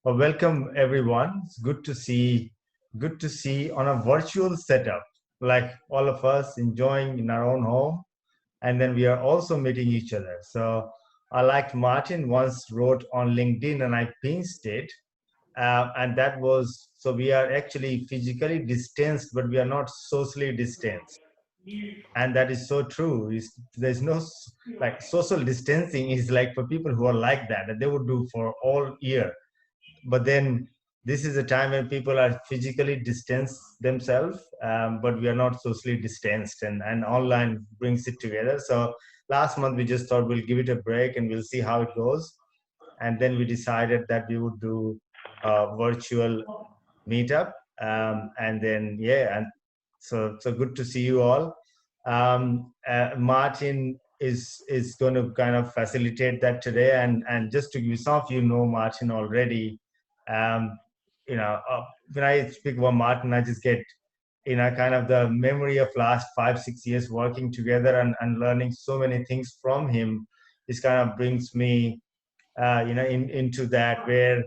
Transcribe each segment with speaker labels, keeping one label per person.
Speaker 1: Well, welcome everyone. It's good to see on a virtual setup, like all of us enjoying in our own home, and then we are also meeting each other. So I liked Martin once wrote on LinkedIn, and I pinched it, and that was so we are actually physically distanced, but we are not socially distanced, and that is so true. There's no like social distancing is like for people who are like that they would do for all year, but then this is a time when people are physically distanced themselves, but we are not socially distanced, and online brings it together. So last month we just thought we'll give it a break and we'll see how it goes, and then we decided that we would do a virtual meetup, and then yeah, and so good to see you all. Martin is going to kind of facilitate that today, and just to give some of you know Martin already. um, when I speak about Martin, I just get kind of the memory of last 5-6 years working together and learning so many things from him. This kind of brings me into that, where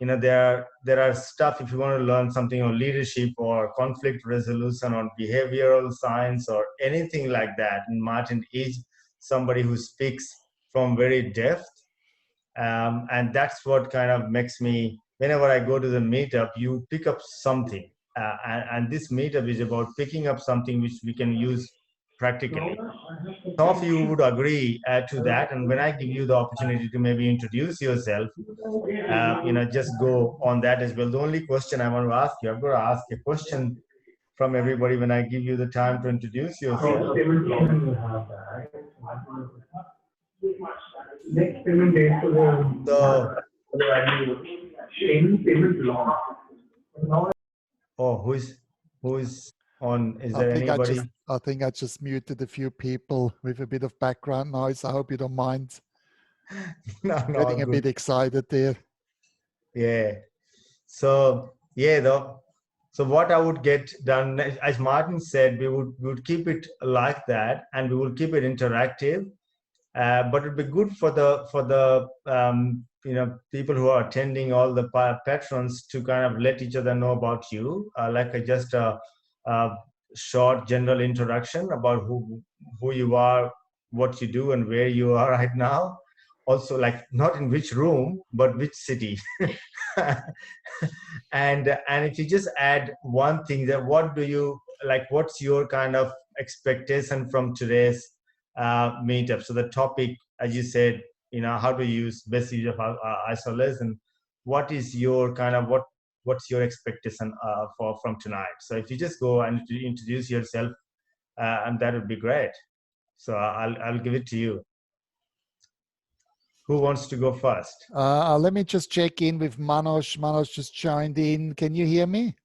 Speaker 1: there are stuff, if you want to learn something on leadership or conflict resolution or behavioral science or anything like that, and Martin is somebody who speaks from very depth, and that's what kind of makes me, whenever I go to the meetup, you pick up something, and this meetup is about picking up something which we can use practically. Some of you would agree to that, and when I give you the opportunity to maybe introduce yourself, just go on that as well. The only question I want to ask you, I'm going to ask a question from everybody when I give you the time to introduce yourself.
Speaker 2: Next payment date for
Speaker 1: So,
Speaker 2: payment law.
Speaker 1: oh, who is on? Is there anybody?
Speaker 3: I think I just muted a few people with a bit of background noise. I hope you don't mind.
Speaker 1: No,
Speaker 3: Getting a
Speaker 1: good.
Speaker 3: bit excited there.
Speaker 1: Yeah. So yeah, though. So what I would get done, as Martin said, we would keep it like that, and we will keep it interactive. But it'd be good for the people who are attending, all the patrons, to kind of let each other know about you, just a short general introduction about who you are, what you do, and where you are right now. Also, like not in which room, but which city. And if you just add one thing, that what do you like? What's your kind of expectation from today's meetup? So the topic, as you said, how to use best use of isolation. What is your kind of what's your expectation from tonight? So if you just go and introduce yourself, and that would be great. So I'll give it to you. Who wants to go first?
Speaker 3: Let me just check in with Manoj. Manoj just joined in. Can you hear me?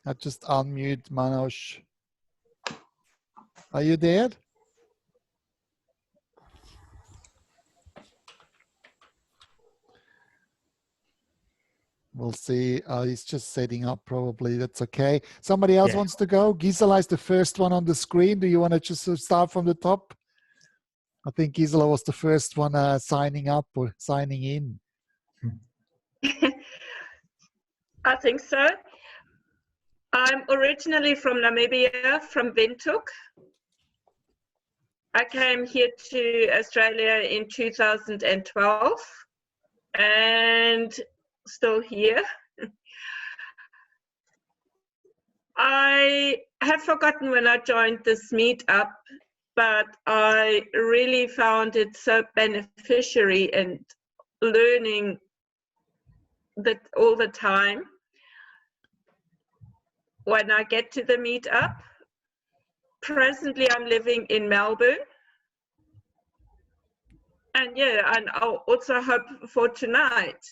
Speaker 3: I just unmute Manoj. Are you there? We'll see. He's just setting up probably. That's okay. Somebody else wants to go? Gisela is the first one on the screen. Do you want to just start from the top? I think Gisela was the first one signing up or signing in.
Speaker 4: I think so. I'm originally from Namibia, from Windhoek. I came here to Australia in 2012 and still here. I have forgotten when I joined this meetup, but I really found it so beneficiary and learning that all the time. When I get to the meetup, presently I'm living in Melbourne. And yeah, and I'll also hope for tonight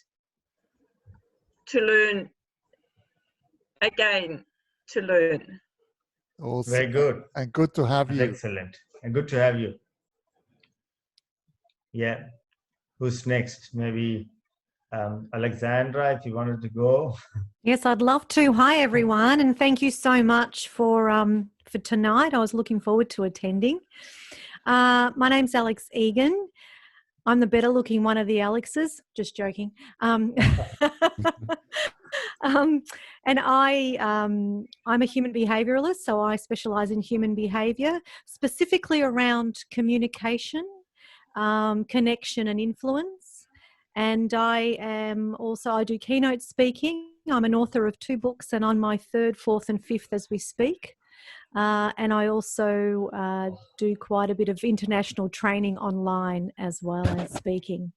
Speaker 4: to learn again, to learn.
Speaker 3: Awesome.
Speaker 1: Very good.
Speaker 3: And good to have you.
Speaker 1: Excellent. And good to have you. Yeah. Who's next? Maybe Alexandra, if you wanted to go.
Speaker 5: Yes, I'd love to. Hi, everyone, and thank you so much for tonight. I was looking forward to attending. My name's Alex Egan. I'm the better looking one of the Alexes. Just joking. And I'm a human behavioralist, so I specialize in human behavior, specifically around communication, connection and influence. And I do keynote speaking. I'm an author of 2 books and on my 3rd, 4th and 5th as we speak. And I also do quite a bit of international training online as well as speaking.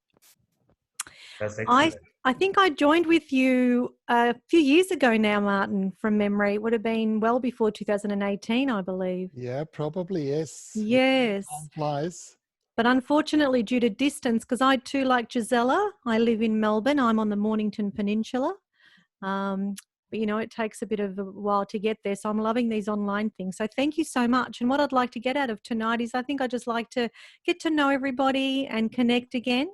Speaker 1: That's excellent.
Speaker 5: I think I joined with you a few years ago now, Martin, from memory. It would have been well before 2018, I believe.
Speaker 3: Yeah, probably, yes.
Speaker 5: Yes.
Speaker 3: Time flies.
Speaker 5: But unfortunately, due to distance, because I too, like Gisela, I live in Melbourne. I'm on the Mornington Peninsula. But, you know, it takes a bit of a while to get there. So I'm loving these online things. So thank you so much. And what I'd like to get out of tonight is I think I'd just like to get to know everybody and connect again.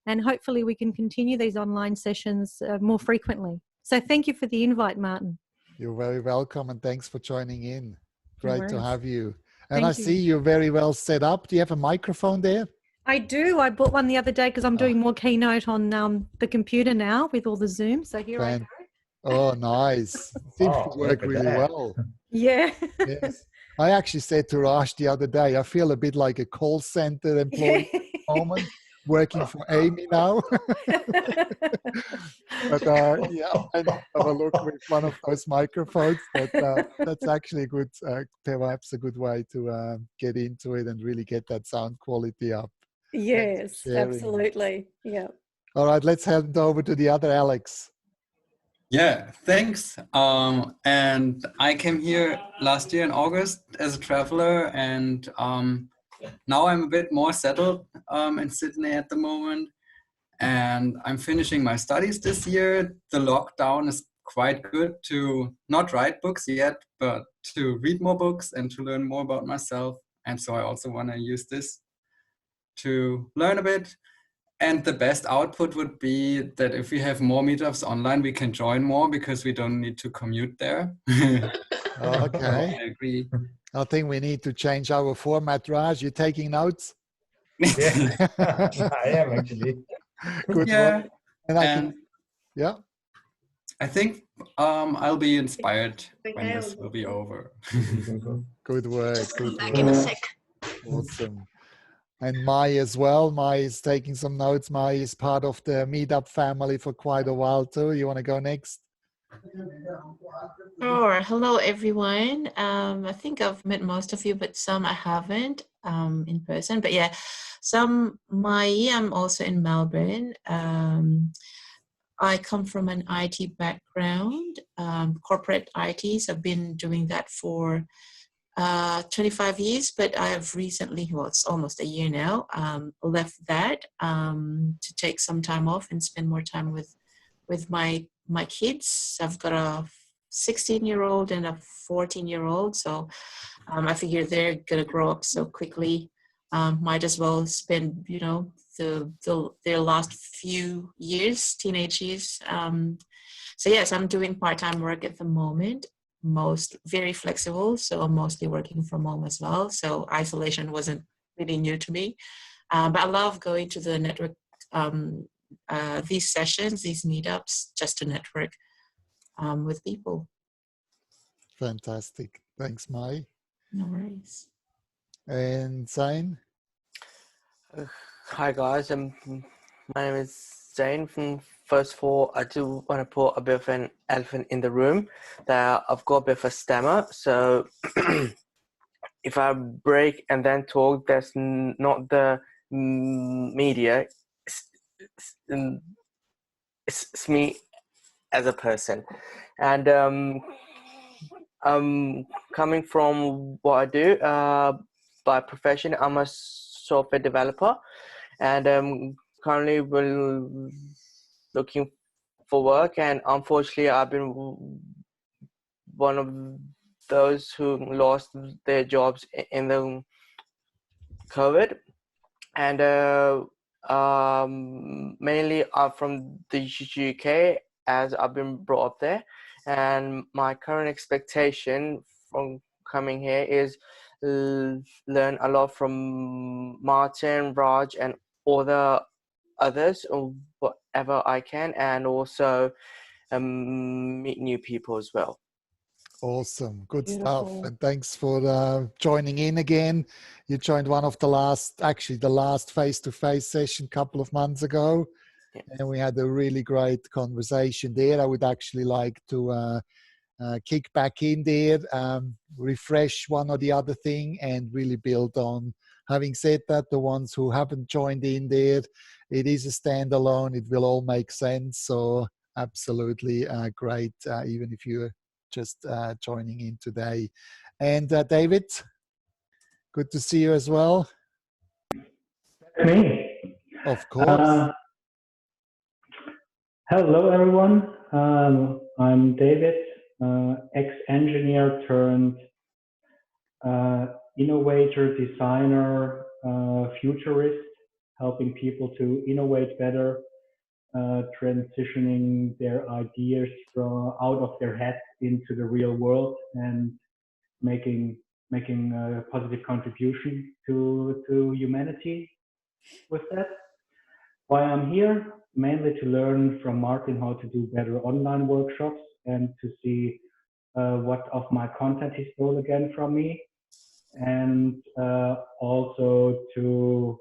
Speaker 5: And hopefully we can continue these online sessions more frequently. So thank you for the invite, Martin.
Speaker 3: You're very welcome, and thanks for joining in. Great to have you. And
Speaker 5: Thank
Speaker 3: I
Speaker 5: you.
Speaker 3: see you're very well set up. Do you have a microphone there?
Speaker 5: I do. I bought one the other day because I'm doing more keynote on the computer now with all the Zoom. So here I go.
Speaker 3: Oh, nice. Seems to work really well.
Speaker 5: Yeah.
Speaker 3: Yes. I actually said to Raj the other day, I feel a bit like a call center employee at the moment, working for Amy now. But yeah, I have a look with one of those microphones. But that's actually a good, perhaps a good way to get into it and really get that sound quality up.
Speaker 5: Yes, absolutely. Yeah.
Speaker 3: All right, let's hand over to the other Alex.
Speaker 6: Yeah, thanks. And I came here last year in August as a traveler, and now I'm a bit more settled in Sydney at the moment. And I'm finishing my studies this year. The lockdown is quite good to not write books yet, but to read more books and to learn more about myself. And so I also want to use this to learn a bit. And the best output would be that if we have more meetups online, we can join more because we don't need to commute there.
Speaker 3: Okay.
Speaker 6: I agree.
Speaker 3: I think we need to change our format, Raj. You taking notes?
Speaker 1: Yeah, I am actually.
Speaker 3: Good
Speaker 6: Yeah.
Speaker 3: work. And yeah.
Speaker 6: I think I'll be inspired when this will be over.
Speaker 3: Good work. Good
Speaker 7: Back
Speaker 3: work.
Speaker 7: in a sec.
Speaker 3: Awesome. And Mai as well. Mai is taking some notes. Mai is part of the Meetup family for quite a while too. You want to go next?
Speaker 7: Sure. Hello, everyone. I think I've met most of you, but some I haven't in person. But yeah, I'm also in Melbourne. I come from an IT background, corporate ITs. I've been doing that for 25 years, but I have recently, well, it's almost a year now, left that to take some time off and spend more time with my kids. I've got a 16-year-old and a 14-year-old, so I figure they're gonna grow up so quickly. Might as well spend, you know, their last few years, teenage years. So yes, I'm doing part-time work at the moment. Very flexible, so I'm mostly working from home as well. So isolation wasn't really new to me, but I love going to the network, these sessions, these meetups, just to network with people.
Speaker 3: Fantastic. Thanks, Mai.
Speaker 7: No worries.
Speaker 3: And Zain?
Speaker 8: Hi guys, my name is Zain. First of all, I do want to put a bit of an elephant in the room that I've got a bit of a stammer. So if I break and then talk, that's not the media. It's me as a person. And coming from what I do, by profession, I'm a software developer, and currently we're looking for work, and unfortunately I've been one of those who lost their jobs in the COVID, and mainly I'm from the UK, as I've been brought up there, and my current expectation from coming here is learn a lot from Martin, Raj, and all the others or whatever I can, and also meet new people as well.
Speaker 3: Awesome. Good stuff.
Speaker 7: Beautiful.
Speaker 3: And thanks for joining in again. You joined one of the last, actually the last face-to-face session a couple of months ago.
Speaker 8: Yeah.
Speaker 3: And we had a really great conversation there. I would actually like to kick back in there, refresh one or the other thing and really build on. Having said that, the ones who haven't joined in there, it is a standalone. It will all make sense. So absolutely great, even if you're just joining in today. And David, good to see you as well.
Speaker 2: Me.
Speaker 3: Of course.
Speaker 2: Hello, everyone. I'm David, ex-engineer turned innovator, designer, futurist, helping people to innovate better, transitioning their ideas out of their head into the real world and making a positive contribution to humanity with that. Why I'm here? Mainly to learn from Martin how to do better online workshops and to see what of my content he stole again from me, and also to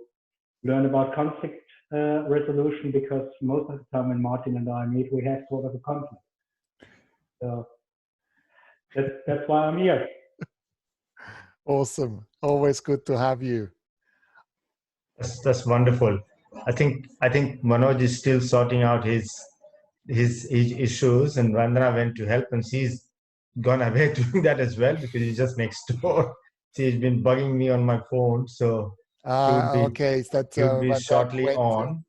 Speaker 2: learn about conflict resolution, because most of the time when Martin and I meet, we have sort of a conflict. So that's why I'm here.
Speaker 3: Awesome. Always good to have you.
Speaker 1: That's wonderful. I think Manoj is still sorting out his issues, and Vandana went to help, and she's gone away doing that as well because he's just next door. She's been bugging me on my phone, so
Speaker 3: okay, is that
Speaker 1: he would be shortly on.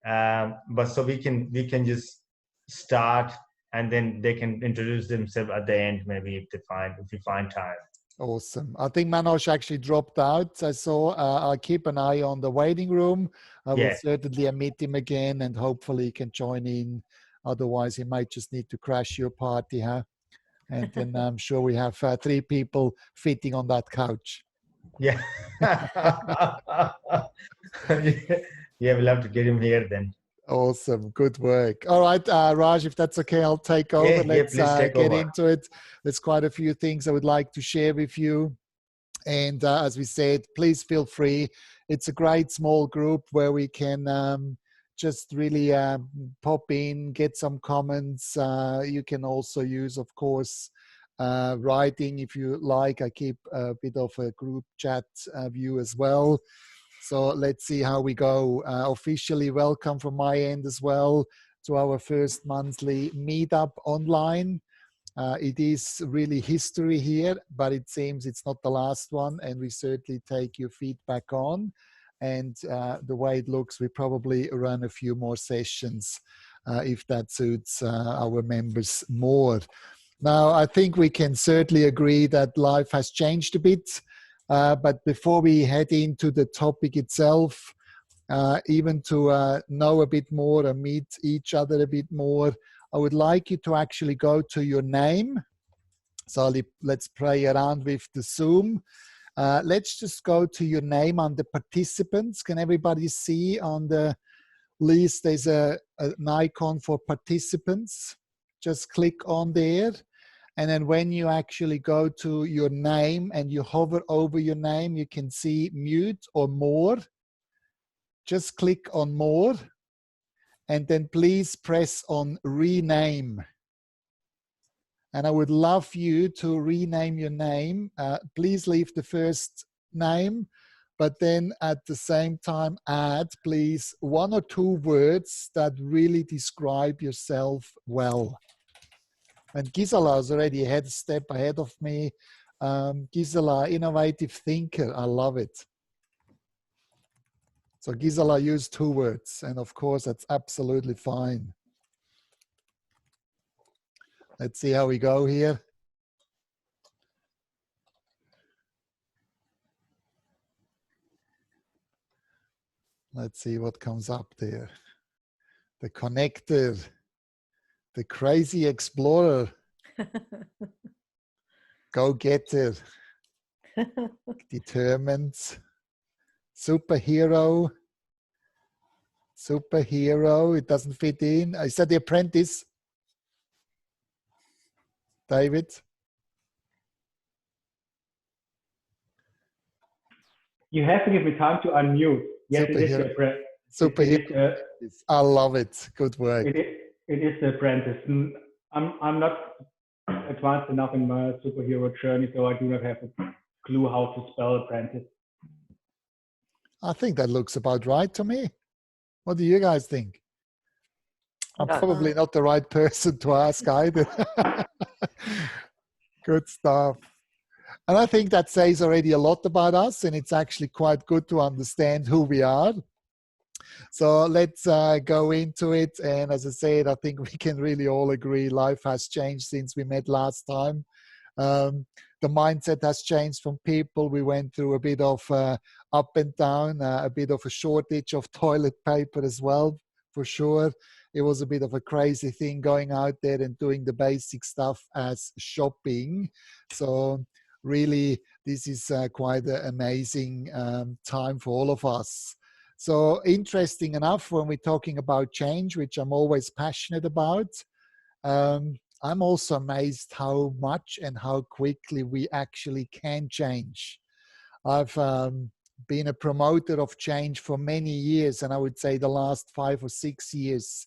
Speaker 1: But so we can just start, and then they can introduce themselves at the end, maybe if we find time.
Speaker 3: Awesome. I think Manoj actually dropped out. I saw. I'll keep an eye on the waiting room. I will certainly meet him again, and hopefully he can join in. Otherwise, he might just need to crash your party, huh? And then I'm sure we have 3 people fitting on that couch.
Speaker 1: Yeah. Yeah, we'll have to get him here then.
Speaker 3: Awesome. Good work. All right, Raj, if that's okay, I'll take over. Let's get into it. There's quite a few things I would like to share with you. And as we said, please feel free. It's a great small group where we can just really pop in, get some comments. You can also use, of course, writing if you like. I keep a bit of a group chat view as well. So let's see how we go. Officially welcome from my end as well to our first monthly meetup online. It is really history here, but it seems it's not the last one, and we certainly take your feedback on. And the way it looks, we probably run a few more sessions if that suits our members more. Now, I think we can certainly agree that life has changed a bit. But before we head into the topic itself, even to know a bit more and meet each other a bit more, I would like you to actually go to your name. So let's play around with the Zoom. Let's just go to your name on the participants. Can everybody see on the list there's an icon for participants? Just click on there. And then when you actually go to your name and you hover over your name, you can see mute or more. Just click on more. And then please press on rename. And I would love you to rename your name. Please leave the first name, but then at the same time add, please, 1 or 2 words that really describe yourself well. And Gisela is already a step ahead of me. Gisela, innovative thinker. I love it. So Gisela used 2 words. And of course, that's absolutely fine. Let's see how we go here. Let's see what comes up there. The connector. The crazy explorer. Go-getter. Determined. Superhero. Superhero, it doesn't fit in. Is that The Apprentice? David?
Speaker 2: You have to give me time to unmute. Yes, it is
Speaker 3: Superhero.
Speaker 2: the apprentice.
Speaker 3: Superhero. I love it. Good work.
Speaker 2: It is the apprentice. I'm not advanced enough in my superhero journey, so I do not have a clue how to spell apprentice.
Speaker 3: I think that looks about right to me. What do you guys think? I'm probably not the right person to ask either. Good stuff. And I think that says already a lot about us, and it's actually quite good to understand who we are. So let's go into it. And as I said, I think we can really all agree life has changed since we met last time. The mindset has changed from people. We went through a bit of up and down, a bit of a shortage of toilet paper as well, for sure. It was a bit of a crazy thing going out there and doing the basic stuff as shopping. So really, this is quite an amazing time for all of us. So interesting enough, when we're talking about change, which I'm always passionate about, I'm also amazed how much and how quickly we actually can change. I've been a promoter of change for many years, and I would say the last 5 or 6 years,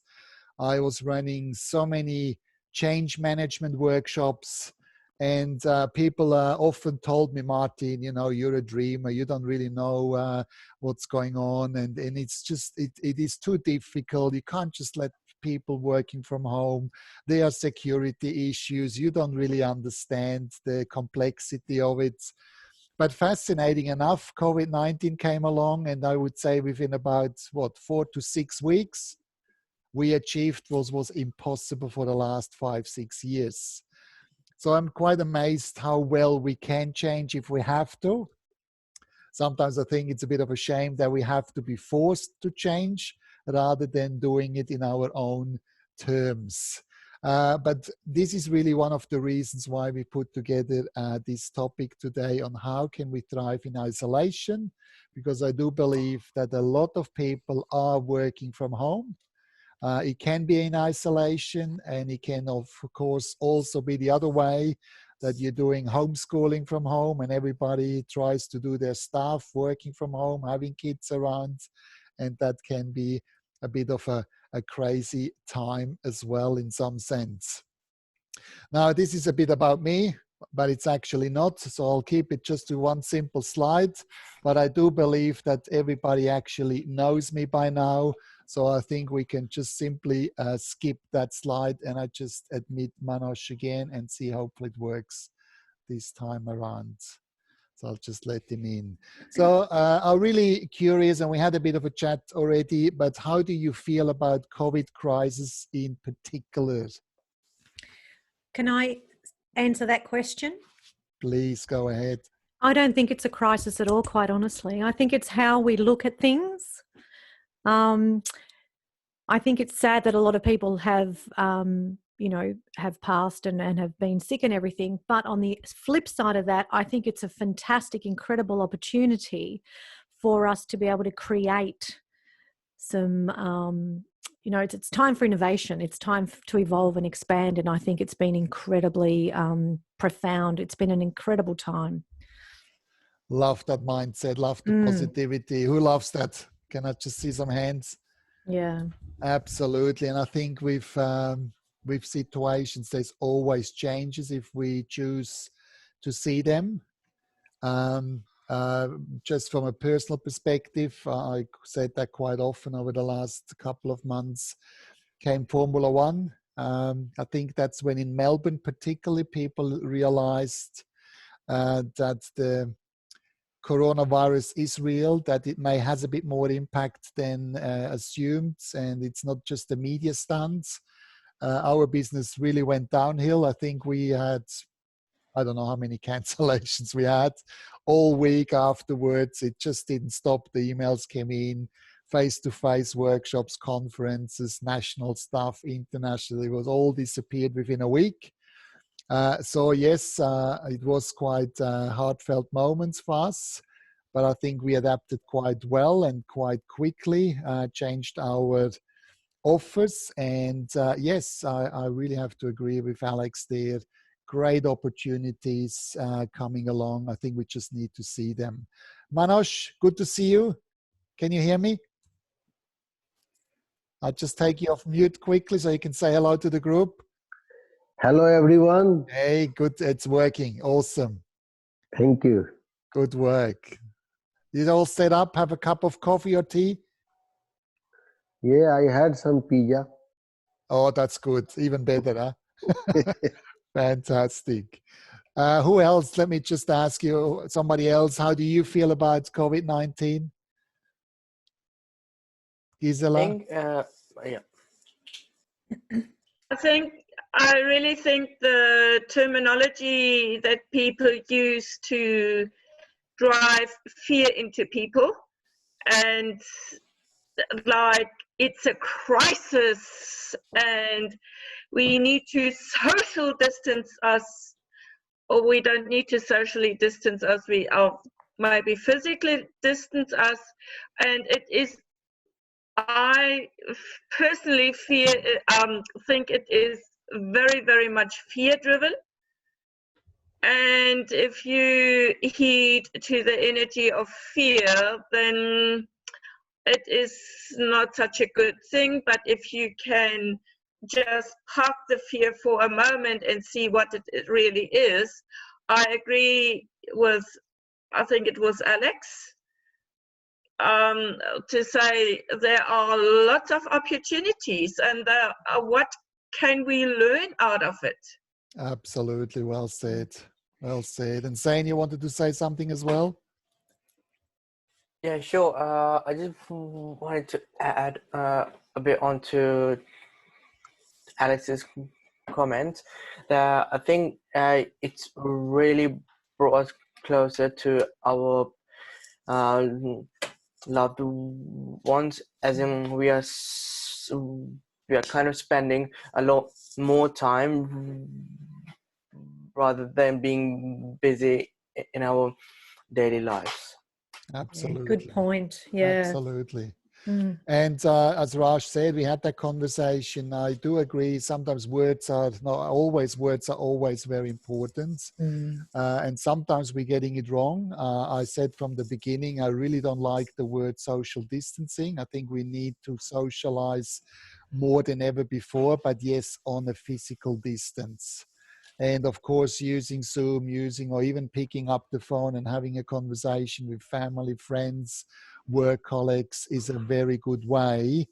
Speaker 3: I was running so many change management workshops, and people often told me, Martin, you know, you're a dreamer, you don't really know what's going on, and it's just, it is too difficult. You can't just let people working from home. There are security issues. You don't really understand the complexity of it. But fascinating enough, COVID-19 came along, and I would say within about, 4 to 6 weeks, we achieved what was impossible for the last 5, 6 years. So I'm quite amazed how well we can change if we have to. Sometimes I think it's a bit of a shame that we have to be forced to change rather than doing it in our own terms. But this is really one of the reasons why we put together this topic today on how can we thrive in isolation, because I do believe that a lot of people are working from home. It can be in isolation, and it can, of course, also be the other way, that you're doing homeschooling from home and everybody tries to do their stuff working from home, having kids around, and that can be a bit of a crazy time as well in some sense. Now, this is a bit about me, but it's actually not, so I'll keep it just to one simple slide. But I do believe that everybody actually knows me by now, so I think we can just simply skip that slide, and I just admit Manoj again and see hopefully it works this time around. So I'll just let him in. So I'm really curious, and we had a bit of a chat already, but how do you feel about COVID crisis in particular?
Speaker 5: Can I answer that question?
Speaker 3: Please go ahead.
Speaker 5: I don't think it's a crisis at all, quite honestly. I think it's how we look at things. I think it's sad that a lot of people have, have passed and have been sick and everything. But on the flip side of that, I think it's a fantastic, incredible opportunity for us to be able to create some, it's time for innovation. It's time to evolve and expand. And I think it's been incredibly profound. It's been an incredible time.
Speaker 3: Love that mindset, love the positivity. Who loves that? Can I just see some hands?
Speaker 5: Yeah.
Speaker 3: Absolutely. And I think with situations, there's always changes if we choose to see them. Just from a personal perspective, I said that quite often over the last couple of months, came Formula One. I think that's when in Melbourne particularly people realized that the coronavirus is real, that it may has a bit more impact than assumed, and it's not just a media stunt. Our business really went downhill. I think we had, I don't know how many cancellations we had all week afterwards. It just didn't stop. The emails came in, face-to-face workshops, conferences, national stuff, internationally, it was all disappeared within a week. So yes, it was quite heartfelt moments for us, but I think we adapted quite well and quite quickly, changed our offers. And yes, I really have to agree with Alex there. Great opportunities coming along. I think we just need to see them. Manoj, good to see you. Can you hear me? I'll just take you off mute quickly so you can say hello to the group.
Speaker 9: Hello, everyone.
Speaker 3: Hey, good. It's working. Awesome.
Speaker 9: Thank you.
Speaker 3: Good work. You all set up? Have a cup of coffee or tea?
Speaker 9: Yeah, I had some pizza.
Speaker 3: Oh, that's good. Even better, huh? Fantastic. Who else? Let me just ask you, somebody else, how do you feel about COVID-19? Gisela?
Speaker 4: I really think the terminology that people use to drive fear into people, and like it's a crisis and we need to social distance us, or we don't need to socially distance us, we are maybe physically distance us, and it is, I personally think it is very, very much fear driven. And if you heed to the energy of fear, then it is not such a good thing. But if you can just park the fear for a moment and see what it really is, I agree with, I think it was Alex, to say there are lots of opportunities, and what can we learn out of it?
Speaker 3: Absolutely. Well said. Well said. And Zane, you wanted to say something as well?
Speaker 8: Yeah, sure. I just wanted to add a bit onto Alex's comment that I think it's really brought us closer to our loved ones, as in we are kind of spending a lot more time rather than being busy in our daily lives.
Speaker 3: Absolutely.
Speaker 5: Yeah, good point. Yeah.
Speaker 3: Absolutely. And as Raj said, we had that conversation. I do agree. Sometimes words are always very important. And sometimes we're getting it wrong. I said from the beginning, I really don't like the word social distancing. I think we need to socialize more than ever before, but yes, on a physical distance. And of course, using Zoom, or even picking up the phone and having a conversation with family, friends, work colleagues is a very good way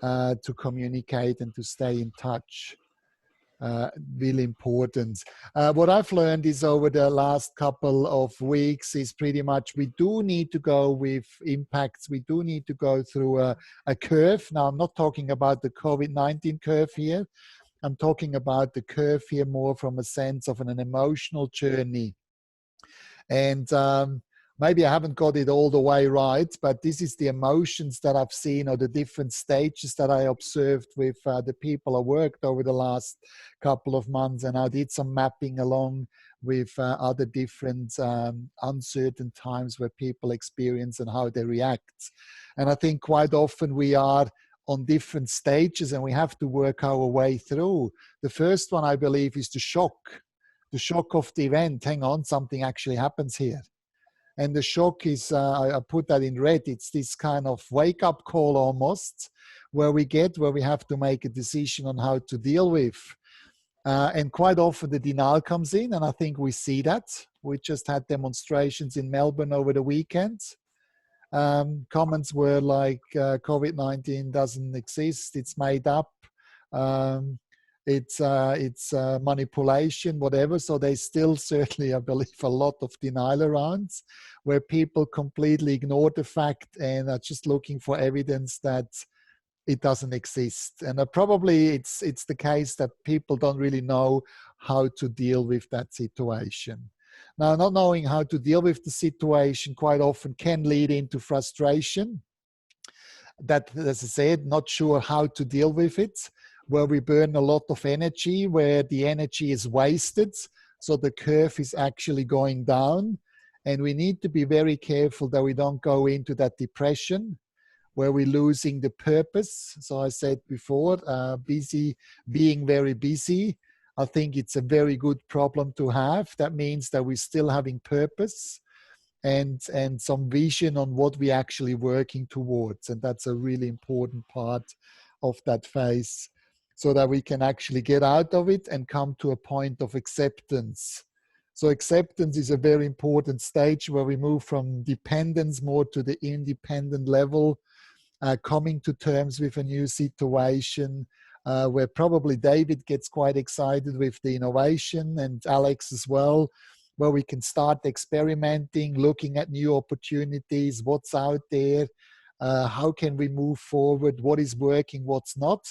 Speaker 3: to communicate and to stay in touch. Really important. What I've learned is over the last couple of weeks is pretty much we do need to go with impacts. We do need to go through a curve. Now, I'm not talking about the COVID-19 curve here. I'm talking about the curve here more from a sense of an emotional journey. And maybe I haven't got it all the way right, but this is the emotions that I've seen, or the different stages that I observed with the people I worked over the last couple of months. And I did some mapping along with other different uncertain times where people experience and how they react. And I think quite often we are on different stages and we have to work our way through. The first one, I believe, is the shock of the event. Hang on, something actually happens here. And the shock is, I put that in red, it's this kind of wake-up call almost, where we have to make a decision on how to deal with. And quite often the denial comes in, and I think we see that. We just had demonstrations in Melbourne over the weekend. Comments were like, COVID-19 doesn't exist, it's made up, it's manipulation, whatever. So there's still certainly, I believe, a lot of denial around, where people completely ignore the fact and are just looking for evidence that it doesn't exist. And probably it's the case that people don't really know how to deal with that situation. Now, not knowing how to deal with the situation quite often can lead into frustration. That, as I said, not sure how to deal with it, where we burn a lot of energy, where the energy is wasted. So the curve is actually going down. And we need to be very careful that we don't go into that depression where we're losing the purpose. So I said before, being very busy. I think it's a very good problem to have. That means that we're still having purpose and some vision on what we're actually working towards. And that's a really important part of that phase, so that we can actually get out of it and come to a point of acceptance. So acceptance is a very important stage where we move from dependence more to the independent level, coming to terms with a new situation, where probably David gets quite excited with the innovation, and Alex as well, where we can start experimenting, looking at new opportunities, what's out there, how can we move forward, what is working, what's not.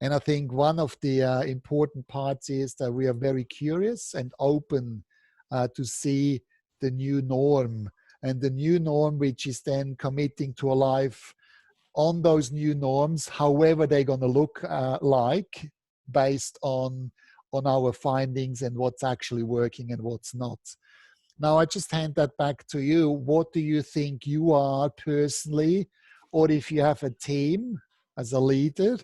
Speaker 3: And I think one of the important parts is that we are very curious and open to see the new norm, and the new norm, which is then committing to a life on those new norms, however they're going to look like, based on our findings and what's actually working and what's not. Now, I just hand that back to you. What do you think you are personally, or if you have a team as a leader,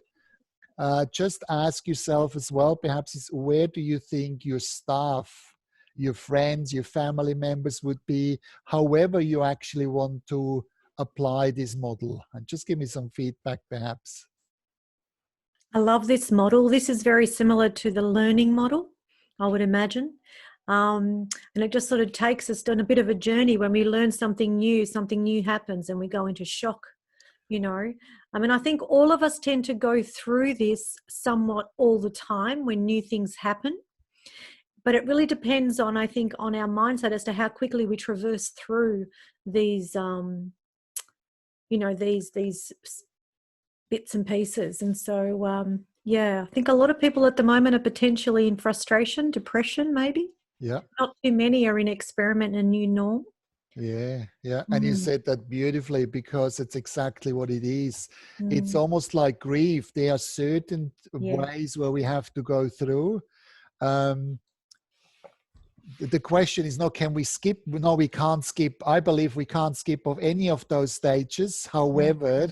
Speaker 3: just ask yourself as well, perhaps, is where do you think your staff, your friends, your family members would be, however you actually want to apply this model? And just give me some feedback, perhaps.
Speaker 5: I love this model. This is very similar to the learning model, I would imagine. And it just sort of takes us on a bit of a journey. When we learn something new happens and we go into shock, you know. I mean, I think all of us tend to go through this somewhat all the time when new things happen. But it really depends on, I think, on our mindset as to how quickly we traverse through these, these bits and pieces. And so, yeah, I think a lot of people at the moment are potentially in frustration, depression, maybe.
Speaker 3: Yeah.
Speaker 5: Not too many are in experiment and new norm.
Speaker 3: Yeah, yeah. And you said that beautifully, because it's exactly what it is. It's almost like grief. There are certain ways where we have to go through. The question is not, can we skip? No, we can't skip. I believe we can't skip of any of those stages. However,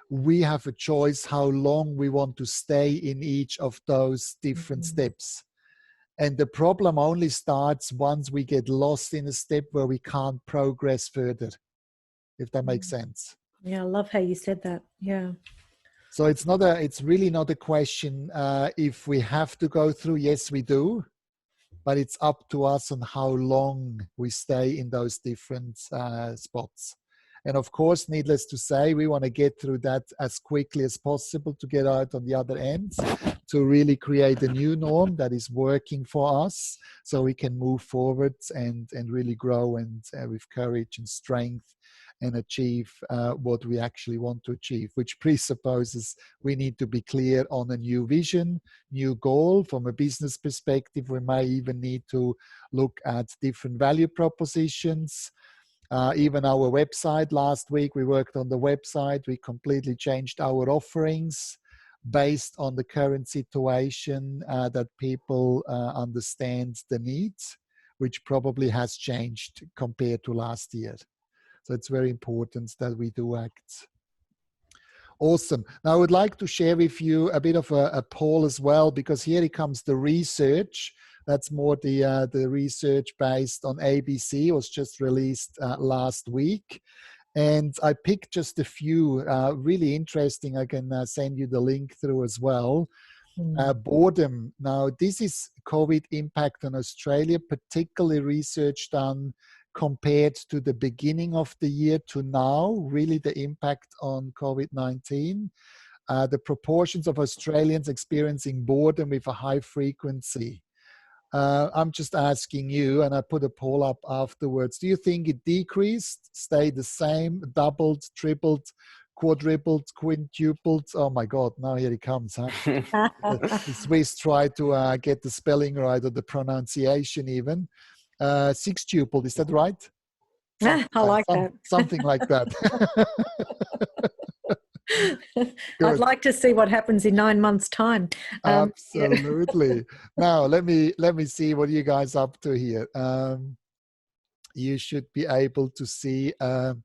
Speaker 3: we have a choice how long we want to stay in each of those different steps. And the problem only starts once we get lost in a step where we can't progress further, if that makes sense.
Speaker 5: Yeah, I love how you said that. Yeah.
Speaker 3: So it's really not a question if we have to go through. Yes, we do. But it's up to us on how long we stay in those different spots. And of course, needless to say, we want to get through that as quickly as possible to get out on the other end, to really create a new norm that is working for us, so we can move forward and really grow and with courage and strength and achieve what we actually want to achieve, which presupposes we need to be clear on a new vision, new goal. From a business perspective, we may even need to look at different value propositions. Even our website, last week we worked on the website. We completely changed our offerings based on the current situation, that people understand the needs, which probably has changed compared to last year. So it's very important that we do act. Awesome. Now I would like to share with you a bit of a poll as well, because here it comes the research. That's more the research based on ABC. It was just released last week. And I picked just a few really interesting. I can send you the link through as well. Boredom. Now, this is COVID impact on Australia, particularly research done compared to the beginning of the year to now, really the impact on COVID-19. The proportions of Australians experiencing boredom with a high frequency. I'm just asking you, and I put a poll up afterwards. Do you think it decreased, stayed the same, doubled, tripled, quadrupled, quintupled? Oh my God, now here it comes, huh? The Swiss try to get the spelling right, or the pronunciation even. Sextupled, is that right?
Speaker 5: I like that.
Speaker 3: Something like that.
Speaker 5: I'd like to see what happens in 9 months' time.
Speaker 3: Absolutely. Now let me see what you guys up to here. you should be able to see a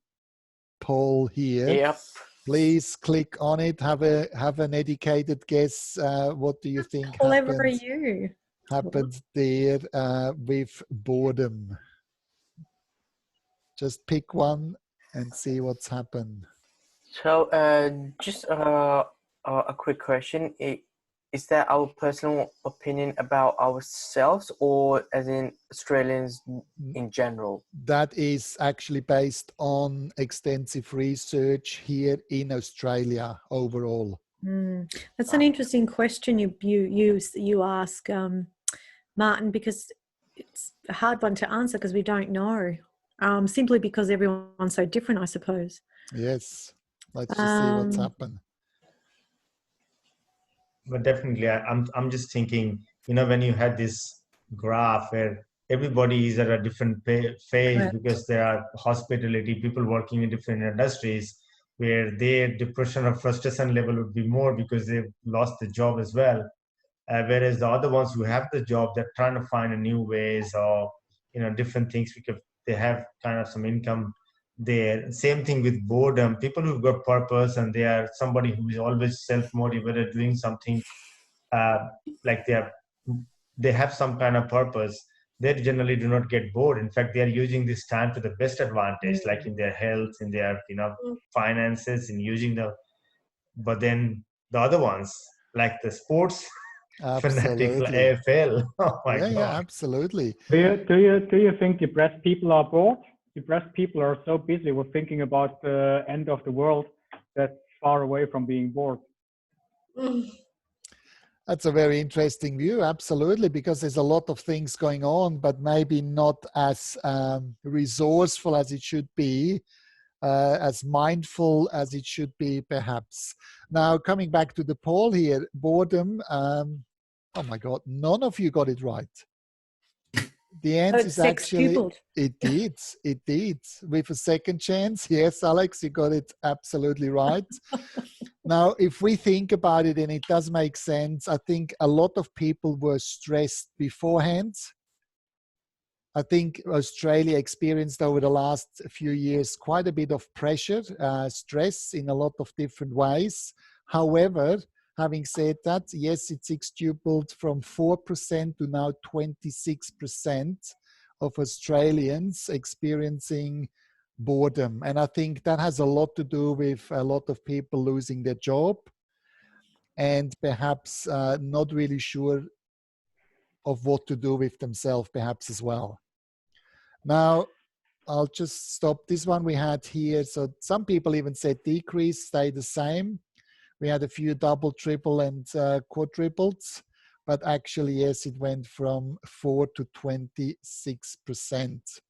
Speaker 3: poll here.
Speaker 8: Yep.
Speaker 3: Please click on it. Have an educated guess. What do you think
Speaker 5: Clever are you?
Speaker 3: happened there with boredom? Just pick one and see what's happened.
Speaker 8: So, just a quick question. Is that our personal opinion about ourselves, or as in Australians in general?
Speaker 3: That is actually based on extensive research here in Australia overall.
Speaker 5: That's an interesting question you ask, Martin, because it's a hard one to answer because we don't know. Simply because everyone's so different, I suppose.
Speaker 3: Yes. Let's just see what's happened.
Speaker 1: But definitely, I'm just thinking, when you had this graph where everybody is at a different phase,
Speaker 5: Correct.
Speaker 1: because there are hospitality people working in different industries where their depression or frustration level would be more because they've lost the job as well. Whereas the other ones who have the job, they're trying to find a new ways or different things because they have kind of some income there. Same thing with boredom. People who've got purpose and they are somebody who is always self-motivated, doing something like they have some kind of purpose. They generally do not get bored. In fact, they are using this time to the best advantage, like in their health, in their finances, in using But then the other ones, like the sports fanatic, like
Speaker 3: Absolutely.
Speaker 1: AFL. Oh my God.
Speaker 3: Yeah, absolutely.
Speaker 2: Do you think depressed people are bored? Depressed people are so busy with thinking about the end of the world that's far away from being bored.
Speaker 3: That's a very interesting view, absolutely, because there's a lot of things going on, but maybe not as resourceful as it should be, as mindful as it should be, perhaps. Now, coming back to the poll here, boredom, oh my God, none of you got it right. The answer is actually, it did. With a second chance, yes, Alex, you got it absolutely right. Now, if we think about it, and it does make sense, I think a lot of people were stressed beforehand. I think Australia experienced over the last few years quite a bit of pressure, stress in a lot of different ways. However, having said that, yes, it sextupled from 4% to now 26% of Australians experiencing boredom. And I think that has a lot to do with a lot of people losing their job and perhaps not really sure of what to do with themselves, perhaps as well. Now, I'll just stop this one we had here. So some people even said decrease, stay the same. We had a few double, triple, and quadruples, but actually, yes, it went from 4 to 26%.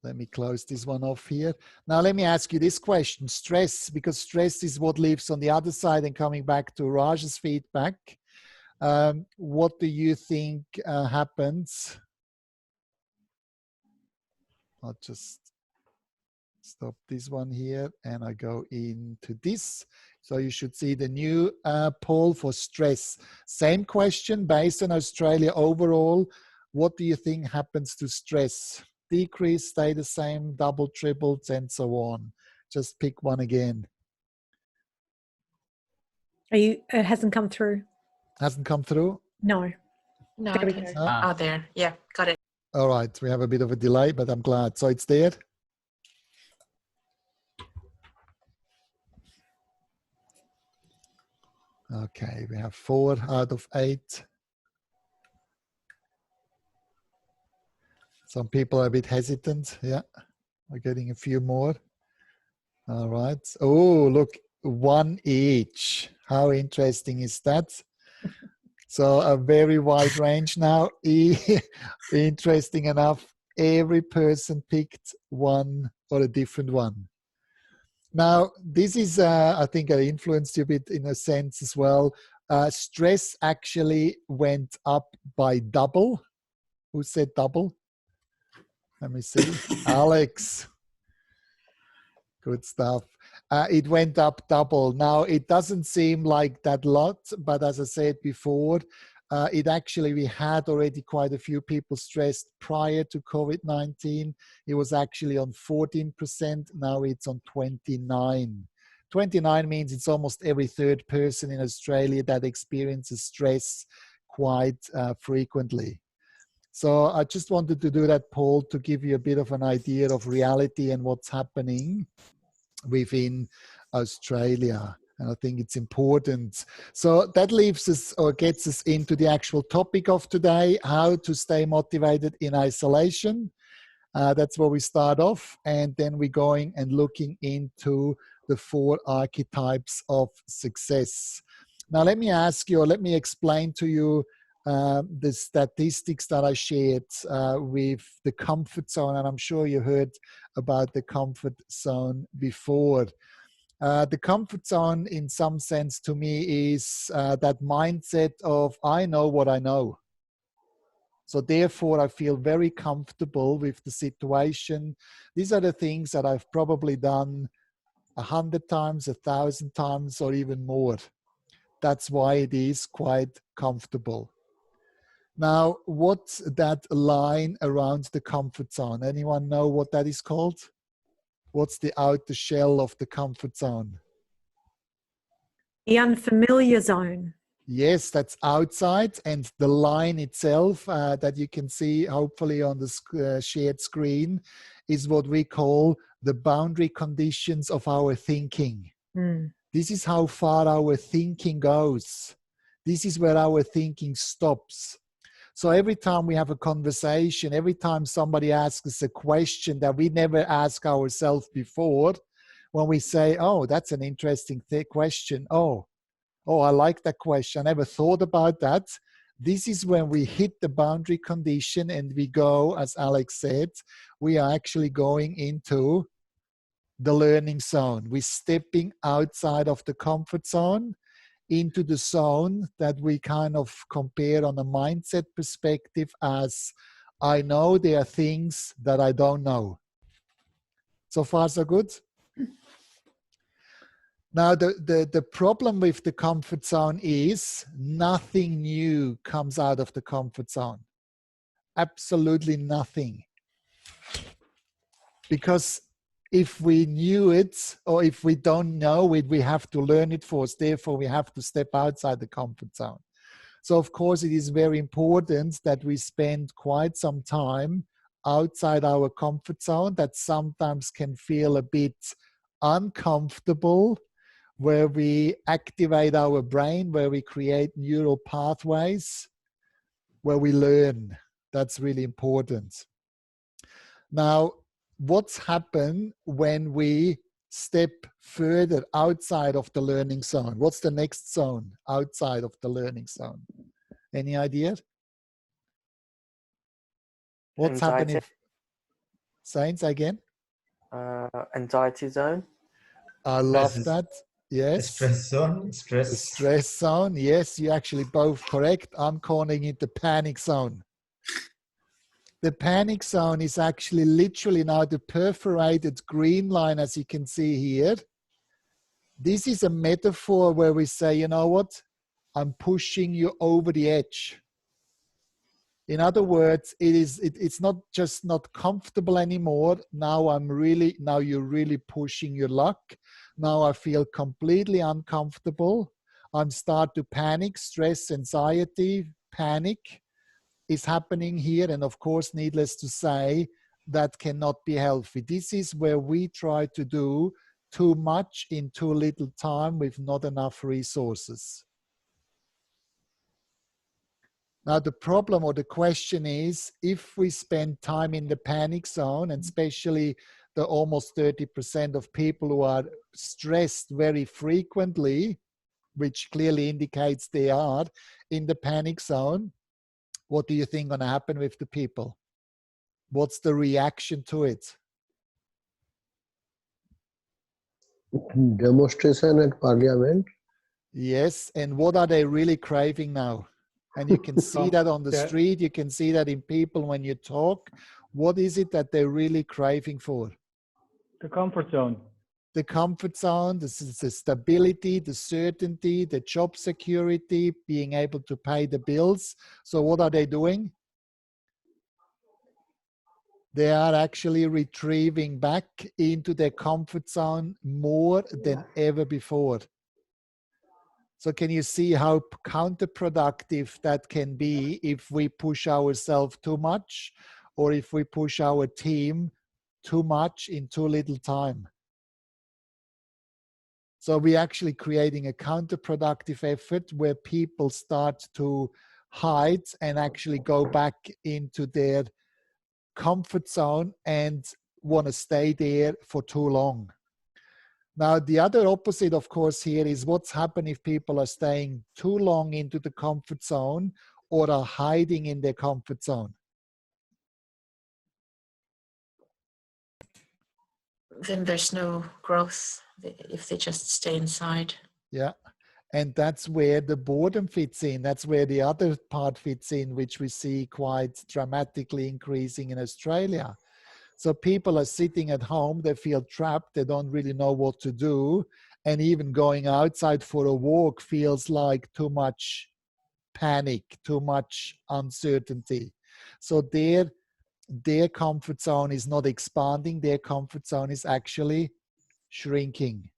Speaker 3: Let me close this one off here. Now, let me ask you this question. Stress, because stress is what lives on the other side, and coming back to Raj's feedback, what do you think happens? I'll just stop this one here and I go into this. So you should see the new poll for stress. Same question based on Australia overall. What do you think happens to stress? Decrease, stay the same, double, triples, and so on. Just pick one again.
Speaker 5: It hasn't come through.
Speaker 3: Hasn't come through?
Speaker 5: No.
Speaker 7: No,
Speaker 5: There we
Speaker 7: it's
Speaker 5: go.
Speaker 7: out there. Yeah, got it.
Speaker 3: All right, we have a bit of a delay, but I'm glad. So it's there. Okay, we have 4 out of 8. Some people are a bit hesitant. Yeah, we're getting a few more. All right. Oh, look, 1 each. How interesting is that? So a very wide range now. Interesting enough, every person picked one or a different one. Now, this is, I think I influenced you a bit in a sense as well. Stress actually went up by double. Who said double? Let me see. Alex. Good stuff. It went up double. Now, it doesn't seem like that lot, but as I said before, We had already quite a few people stressed prior to COVID-19. It was actually on 14%. Now it's on 29. 29 means it's almost every third person in Australia that experiences stress quite frequently. So I just wanted to do that poll to give you a bit of an idea of reality and what's happening within Australia. And I think it's important. So that leaves us or gets us into the actual topic of today, how to stay motivated in isolation. That's where we start off. And then we're going and looking into the 4 archetypes of success. Now, let me ask you, or let me explain to you the statistics that I shared with the comfort zone. And I'm sure you heard about the comfort zone before. The comfort zone, in some sense, to me, is that mindset of I know what I know. So therefore, I feel very comfortable with the situation. These are the things that I've probably done 100 times, 1,000 times, or even more. That's why it is quite comfortable. Now, what's that line around the comfort zone? Anyone know what that is called? What's the outer shell of the comfort zone?
Speaker 5: The unfamiliar zone.
Speaker 3: Yes, that's outside, and the line itself that you can see hopefully on the shared screen is what we call the boundary conditions of our thinking. This is how far our thinking goes. This is where our thinking stops. So every time we have a conversation, every time somebody asks us a question that we never ask ourselves before, when we say, oh, that's an interesting question. Oh, I like that question. I never thought about that. This is when we hit the boundary condition and we go, as Alex said, we are actually going into the learning zone. We're stepping outside of the comfort zone into the zone that we kind of compare on a mindset perspective as I know there are things that I don't know. So far, so good? Now, the problem with the comfort zone is nothing new comes out of the comfort zone. Absolutely nothing. Because if we knew it, or if we don't know it, we have to learn it first. Therefore, we have to step outside the comfort zone. So, of course, it is very important that we spend quite some time outside our comfort zone that sometimes can feel a bit uncomfortable, where we activate our brain, where we create neural pathways, where we learn. That's really important. Now, what's happened when we step further outside of the learning zone? What's the next zone outside of the learning zone? Any idea? What's happening? If Saints again?
Speaker 8: Anxiety zone.
Speaker 3: I love that. Yes.
Speaker 1: The stress zone.
Speaker 3: The stress zone. Yes, you're actually both correct. I'm calling it the panic zone. The panic zone is actually literally now the perforated green line, as you can see here. This is a metaphor where we say, you know what? I'm pushing you over the edge. In other words, it's not just not comfortable anymore. Now you're really pushing your luck. Now I feel completely uncomfortable. I'm start to panic, stress, anxiety, panic is happening here. And of course, needless to say, that cannot be healthy. This is where we try to do too much in too little time with not enough resources. Now, the problem or the question is, if we spend time in the panic zone, and especially the almost 30% of people who are stressed very frequently, which clearly indicates they are in the panic zone, what do you think going to happen with the people? What's the reaction to it?
Speaker 9: Demonstration at Parliament.
Speaker 3: Yes, and what are they really craving now? And you can see that on the street, you can see that in people when you talk. What is it that they're really craving for?
Speaker 2: The comfort zone.
Speaker 3: the comfort zone, this is the stability, the certainty, the job security, being able to pay the bills. So what are they doing? They are actually retrieving back into their comfort zone more than ever before. So can you see how counterproductive that can be if we push ourselves too much, or if we push our team too much in too little time? So we're actually creating a counterproductive effort where people start to hide and actually go back into their comfort zone and want to stay there for too long. Now, the other opposite, of course, here is what's happening if people are staying too long into the comfort zone or are hiding in their comfort zone.
Speaker 7: Then there's no growth if they just stay inside.
Speaker 3: Yeah. And that's where the boredom fits in. That's where the other part fits in, which we see quite dramatically increasing in Australia. So people are sitting at home, they feel trapped, they don't really know what to do. And even going outside for a walk feels like too much panic, too much uncertainty. So their comfort zone is not expanding, their comfort zone is actually shrinking.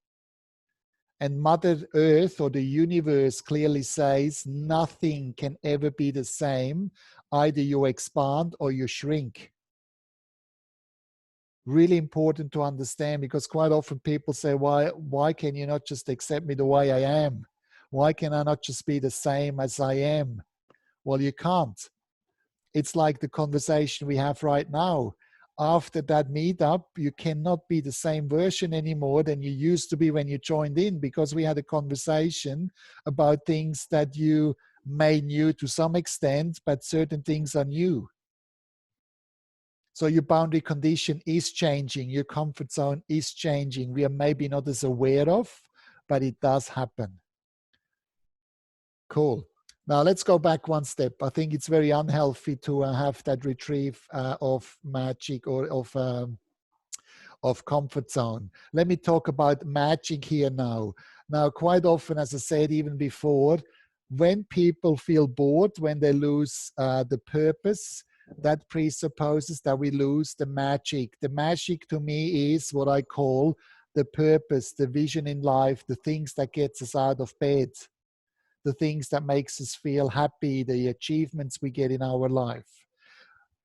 Speaker 3: And Mother Earth or the universe clearly says nothing can ever be the same. Either you expand or you shrink. Really important to understand, because quite often people say, why can you not just accept me the way I am? Why can I not just be the same as I am? Well, you can't. It's like the conversation we have right now. After that meetup, you cannot be the same version anymore than you used to be when you joined in, because we had a conversation about things that you may knew to some extent, but certain things are new. So your boundary condition is changing, your comfort zone is changing. We are maybe not as aware of, but it does happen. Cool. Now let's go back one step. I think it's very unhealthy to have that retrieve of magic or of comfort zone. Let me talk about magic here now. Now, quite often, as I said even before, when people feel bored, when they lose the purpose, that presupposes that we lose the magic. The magic to me is what I call the purpose, the vision in life, the things that gets us out of bed, the things that makes us feel happy, the achievements we get in our life.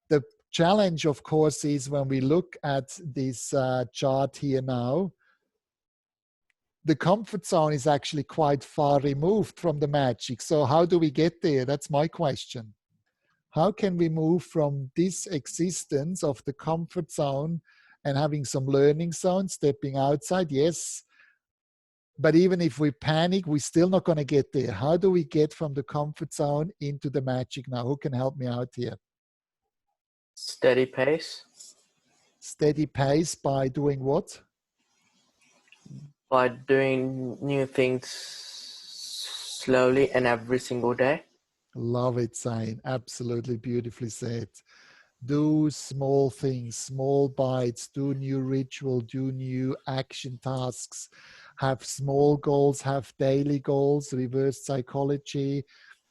Speaker 3: The challenge, of course, is when we look at this chart here now, the comfort zone is actually quite far removed from the magic. So how do we get there? That's my question. How can we move from this existence of the comfort zone and having some learning zone, stepping outside? Yes. But even if we panic, we're still not going to get there. How do we get from the comfort zone into the magic now? Who can help me out here?
Speaker 8: Steady pace.
Speaker 3: Steady pace by doing what?
Speaker 8: By doing new things slowly and every single day.
Speaker 3: Love it, Zane. Absolutely beautifully said. Do small things, small bites, do new ritual, do new action tasks, have small goals, have daily goals, reverse psychology,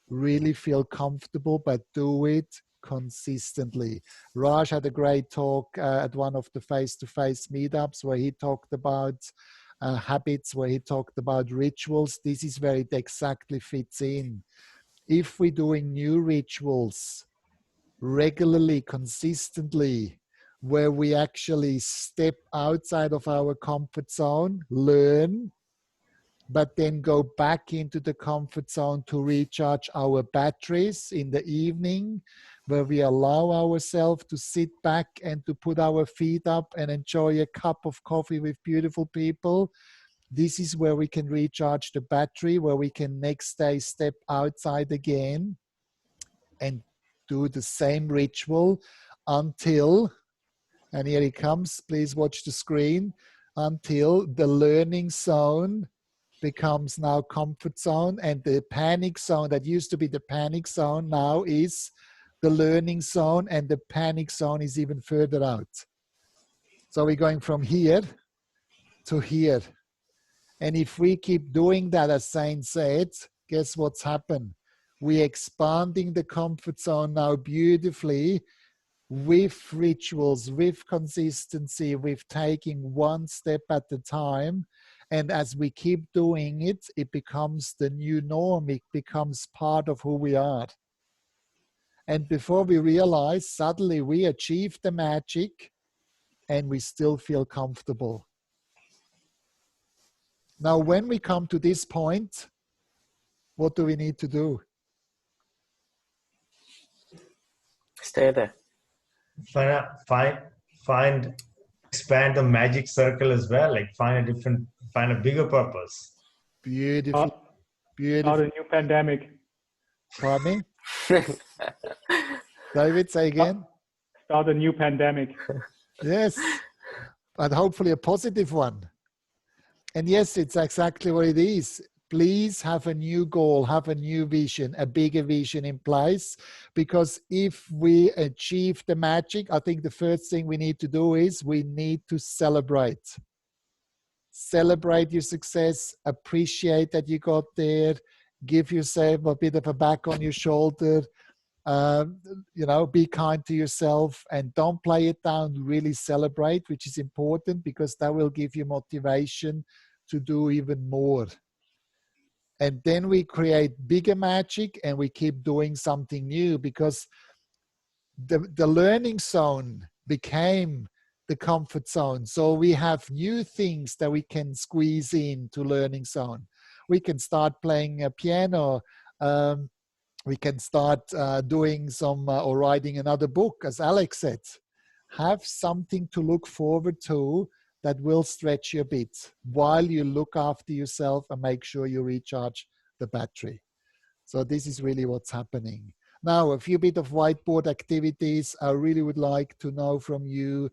Speaker 3: really feel comfortable, but do it consistently. Raj had a great talk at one of the face-to-face meetups where he talked about habits, where he talked about rituals. This is where it exactly fits in. If we're doing new rituals regularly, consistently, where we actually step outside of our comfort zone, learn, but then go back into the comfort zone to recharge our batteries in the evening, where we allow ourselves to sit back and to put our feet up and enjoy a cup of coffee with beautiful people. This is where we can recharge the battery, where we can next day step outside again and do the same ritual until, and here it comes, please watch the screen, until the learning zone becomes now comfort zone, and the panic zone that used to be the panic zone now is the learning zone, and the panic zone is even further out. So we're going from here to here. And if we keep doing that, as Saint said, guess what's happened? We're expanding the comfort zone now beautifully with rituals, with consistency, with taking one step at a time. And as we keep doing it, it becomes the new norm. It becomes part of who we are. And before we realize, suddenly we achieve the magic and we still feel comfortable. Now, when we come to this point, what do we need to do?
Speaker 8: Stay there.
Speaker 1: Expand the magic circle as well. Like find a bigger purpose.
Speaker 3: Beautiful. Beautiful.
Speaker 2: Not a new pandemic.
Speaker 3: Pardon me? David, say again.
Speaker 2: Start a new pandemic.
Speaker 3: Yes, but hopefully a positive one. And yes, it's exactly what it is. Please have a new goal, have a new vision, a bigger vision in place. Because if we achieve the magic, I think the first thing we need to do is we need to celebrate. Celebrate your success, appreciate that you got there, give yourself a bit of a back on your shoulder, be kind to yourself and don't play it down, really celebrate, which is important because that will give you motivation to do even more. And then we create bigger magic and we keep doing something new because the learning zone became the comfort zone. So we have new things that we can squeeze into learning zone. We can start playing a piano. We can start doing some or writing another book, as Alex said. Have something to look forward to that will stretch you a bit while you look after yourself and make sure you recharge the battery. So this is really what's happening. Now, a few bit of whiteboard activities. I really would like to know from you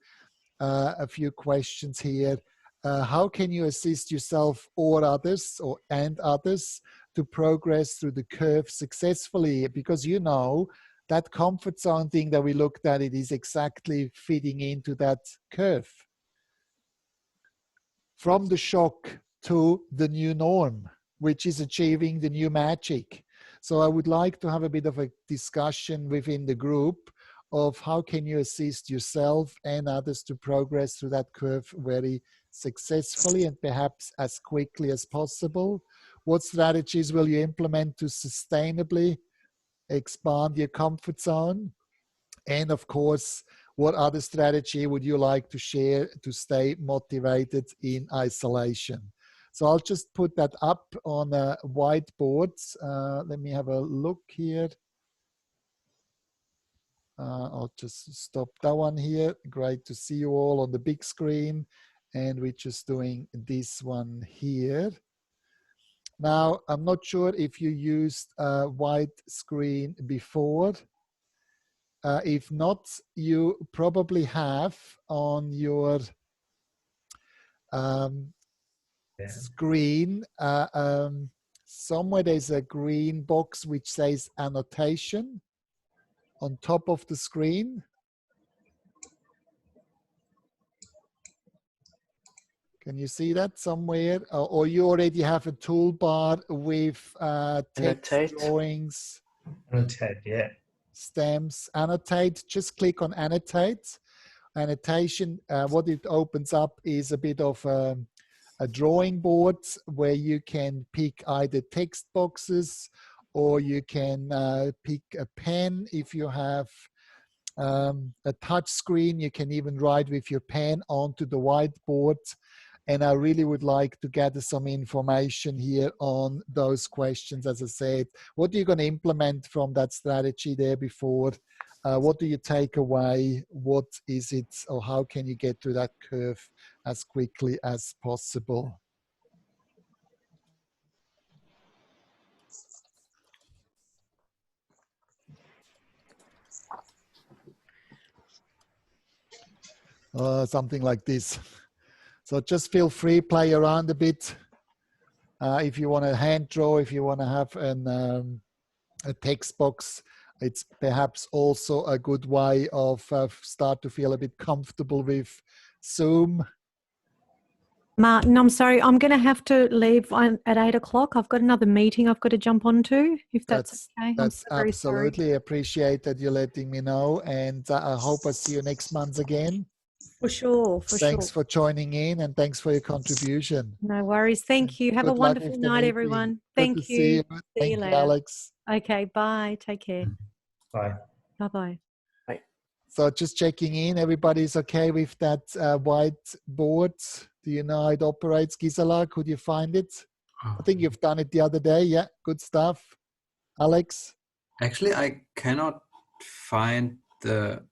Speaker 3: a few questions here. How can you assist yourself or others and others to progress through the curve successfully? Because you know that comfort zone thing that we looked at, it is exactly fitting into that curve. From the shock to the new norm, which is achieving the new magic. So I would like to have a bit of a discussion within the group of how can you assist yourself and others to progress through that curve very successfully and perhaps as quickly as possible. What strategies will you implement to sustainably expand your comfort zone? And of course, what other strategy would you like to share to stay motivated in isolation? So I'll just put that up on a whiteboard. Let me have a look here. I'll just stop that one here. Great to see you all on the big screen. And we're just doing this one here. Now, I'm not sure if you used a white screen before. If not, you probably have on your screen, somewhere there's a green box which says annotation on top of the screen. Can you see that somewhere? Or you already have a toolbar with text, drawings.
Speaker 1: Annotate, yeah.
Speaker 3: Stamps, annotate, just click on annotate. Annotation, what it opens up is a bit of a drawing board where you can pick either text boxes or you can pick a pen. If you have a touch screen, you can even write with your pen onto the whiteboard. And I really would like to gather some information here on those questions. As I said, what are you going to implement from that strategy there before? What do you take away? What is it, or how can you get to that curve as quickly as possible? Something like this. So just feel free, play around a bit. If you want to hand draw, if you want to have a text box, it's perhaps also a good way of start to feel a bit comfortable with Zoom.
Speaker 5: Martin, I'm sorry. I'm going to have to leave at 8 o'clock. I've got another meeting I've got to jump onto, if that's okay.
Speaker 3: That's
Speaker 5: so very
Speaker 3: absolutely
Speaker 5: sorry.
Speaker 3: appreciate that you're letting me know. And I hope I see you next month again.
Speaker 5: For sure,
Speaker 3: Thanks for joining in and thanks for your contribution.
Speaker 5: No worries. Thank you. Have a wonderful night, everyone. Thank you.
Speaker 3: See you
Speaker 5: later.
Speaker 3: Alex.
Speaker 5: Okay, bye. Take care.
Speaker 1: Bye.
Speaker 5: Bye-bye.
Speaker 3: So just checking in, everybody's okay with that whiteboard? Do you know how it operates? Gisela, could you find it? I think you've done it the other day. Yeah, good stuff. Alex?
Speaker 6: Actually, I cannot find the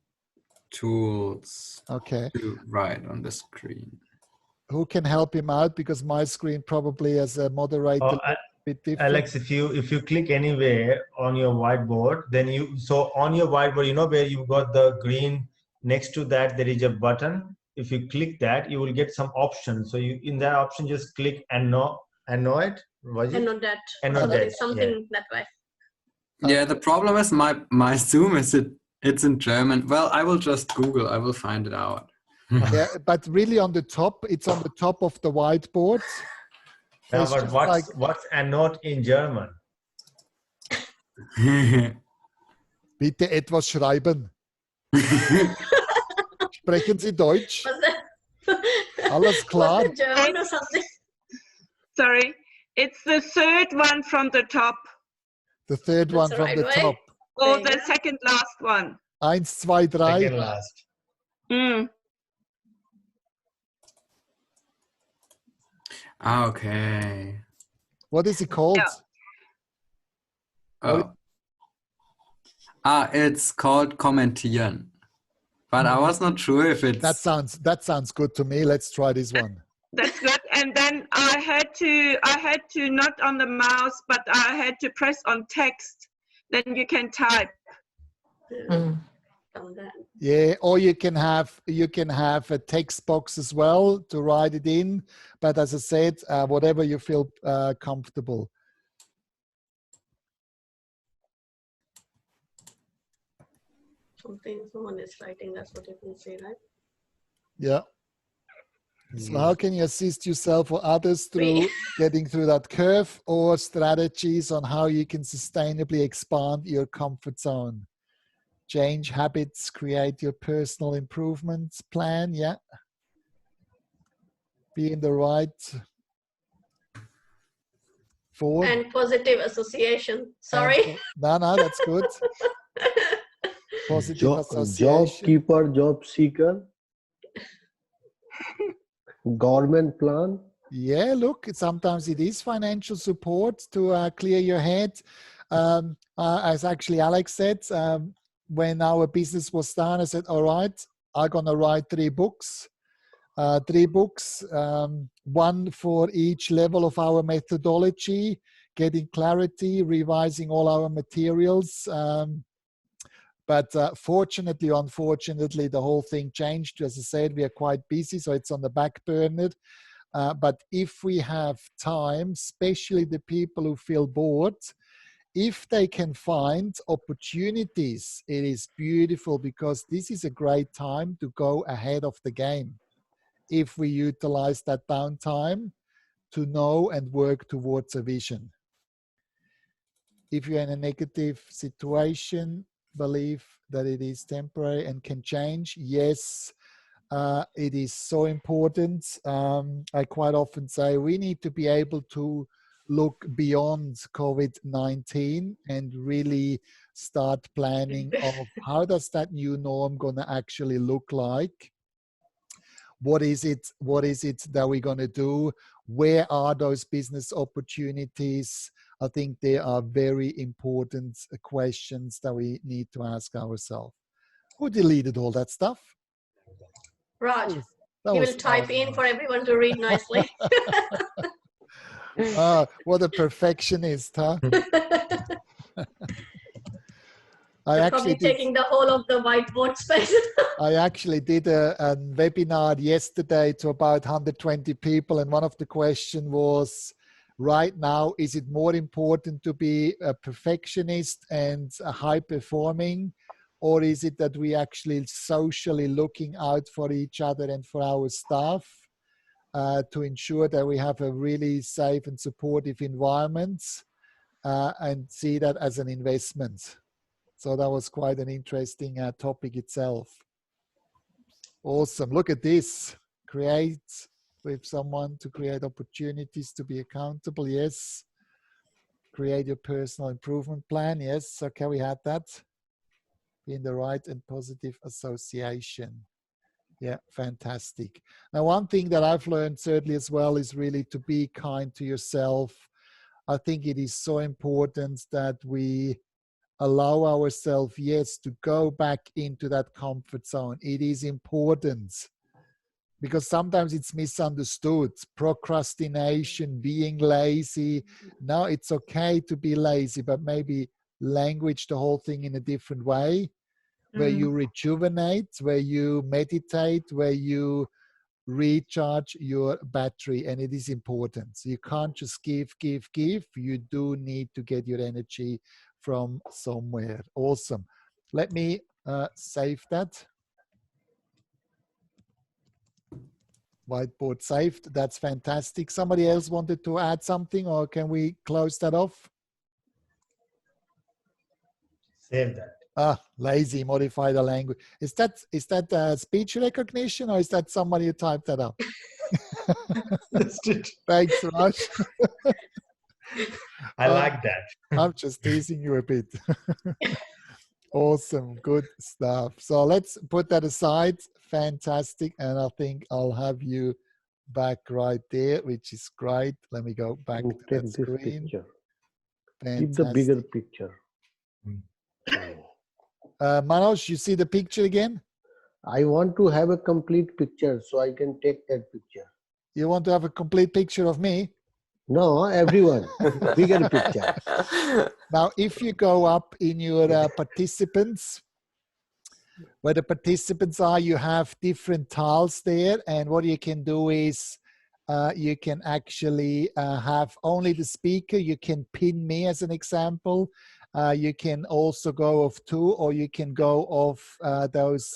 Speaker 6: tools to write on the screen.
Speaker 3: Who can help him out? Because my screen probably as a moderator a bit different.
Speaker 1: Alex, if you click anywhere on your whiteboard, then on your whiteboard, you know where you got the green, next to that there is a button. If you click that, you will get some options. So you in that option just click annotate.
Speaker 10: Annotate something that way.
Speaker 6: Yeah, the problem is my Zoom it's in German. Well, I will just Google. I will find it out.
Speaker 3: Yeah, but really on the top, it's on the top of the whiteboard.
Speaker 1: Yeah, but what's a note in German?
Speaker 3: Bitte etwas schreiben. Sprechen Sie Deutsch? Alles klar?
Speaker 10: Was that German or something?
Speaker 4: Sorry, it's the third one from the top.
Speaker 3: The third one from the top.
Speaker 4: Or the second last one.
Speaker 3: 1, 2, 3.
Speaker 1: Second last.
Speaker 6: Okay.
Speaker 3: What is it called?
Speaker 6: Oh. It's called kommentieren. But I was not sure if it's...
Speaker 3: That sounds good to me. Let's try this one.
Speaker 4: That's good. And then I had to not on the mouse, but I had to press on text. Then you can type.
Speaker 3: Yeah, or you can have a text box as well to write it in. But as I said, whatever you feel comfortable.
Speaker 10: Someone is writing, that's what you can say, right?
Speaker 3: Yeah. So how can you assist yourself or others through getting through that curve, or strategies on how you can sustainably expand your comfort zone? Change habits, create your personal improvements plan. Yeah. Be in the right forward.
Speaker 10: And positive association. Sorry.
Speaker 3: No, that's good. Positive association.
Speaker 9: Job keeper, job seeker. Government plan.
Speaker 3: Yeah, look, sometimes it is financial support to clear your head. As actually Alex said, when our business was done, I said, all right, I'm going to write 3 books. 3 books, one for each level of our methodology, getting clarity, revising all our materials. But fortunately, unfortunately, the whole thing changed. As I said, we are quite busy, so it's on the back burner. But if we have time, especially the people who feel bored, if they can find opportunities, it is beautiful, because this is a great time to go ahead of the game. If we utilize that downtime to know and work towards a vision. If you're in a negative situation, believe that it is temporary and can change. Yes, it is so important. I quite often say we need to be able to look beyond COVID-19 and really start planning of how does that new norm going to actually look like? What is it that we're going to do? Where are those business opportunities? I think they are very important questions that we need to ask ourselves. Who deleted all that stuff?
Speaker 10: Raj. He will type in for everyone to read nicely.
Speaker 3: What a perfectionist, huh?
Speaker 10: Probably taking the whole of the whiteboard space.
Speaker 3: I actually did a webinar yesterday to about 120 people, and one of the questions was, right now, is it more important to be a perfectionist and high performing, or is it that we actually socially looking out for each other and for our staff? to ensure that we have a really safe and supportive environment and see that as an investment. So that was quite an interesting topic itself. Awesome. Look at this. Create with someone to create opportunities to be accountable. Yes. Create your personal improvement plan. Yes. Okay, we had that. Be in the right and positive association. Yeah, fantastic. Now, one thing that I've learned certainly as well is really to be kind to yourself. I think it is so important that we allow ourselves, yes, to go back into that comfort zone. It is important because sometimes it's misunderstood. Procrastination, being lazy. No, it's okay to be lazy, but maybe language the whole thing in a different way, where you rejuvenate, where you meditate, where you recharge your battery, and it is important. So you can't just give. You do need to get your energy from somewhere. Awesome. Let me save that. Whiteboard saved. That's fantastic. Somebody else wanted to add something, or can we close that off?
Speaker 1: Save that.
Speaker 3: Ah, lazy, modify the language. Is that speech recognition, or is that somebody who typed that up? Thanks, Raj.
Speaker 1: I like that.
Speaker 3: I'm just teasing you a bit. Awesome, good stuff. So let's put that aside. Fantastic. And I think I'll have you back right there, which is great. Let me go back to that screen.
Speaker 9: Keep the bigger picture.
Speaker 3: Manoj, you see the picture again?
Speaker 9: I want to have a complete picture so I can take that picture.
Speaker 3: You want to have a complete picture of me?
Speaker 9: No, everyone. Bigger picture.
Speaker 3: Now, if you go up in your participants, where the participants are, you have different tiles there. And what you can do is you can actually have only the speaker. You can pin me as an example. You can also go of 2, or you can go of those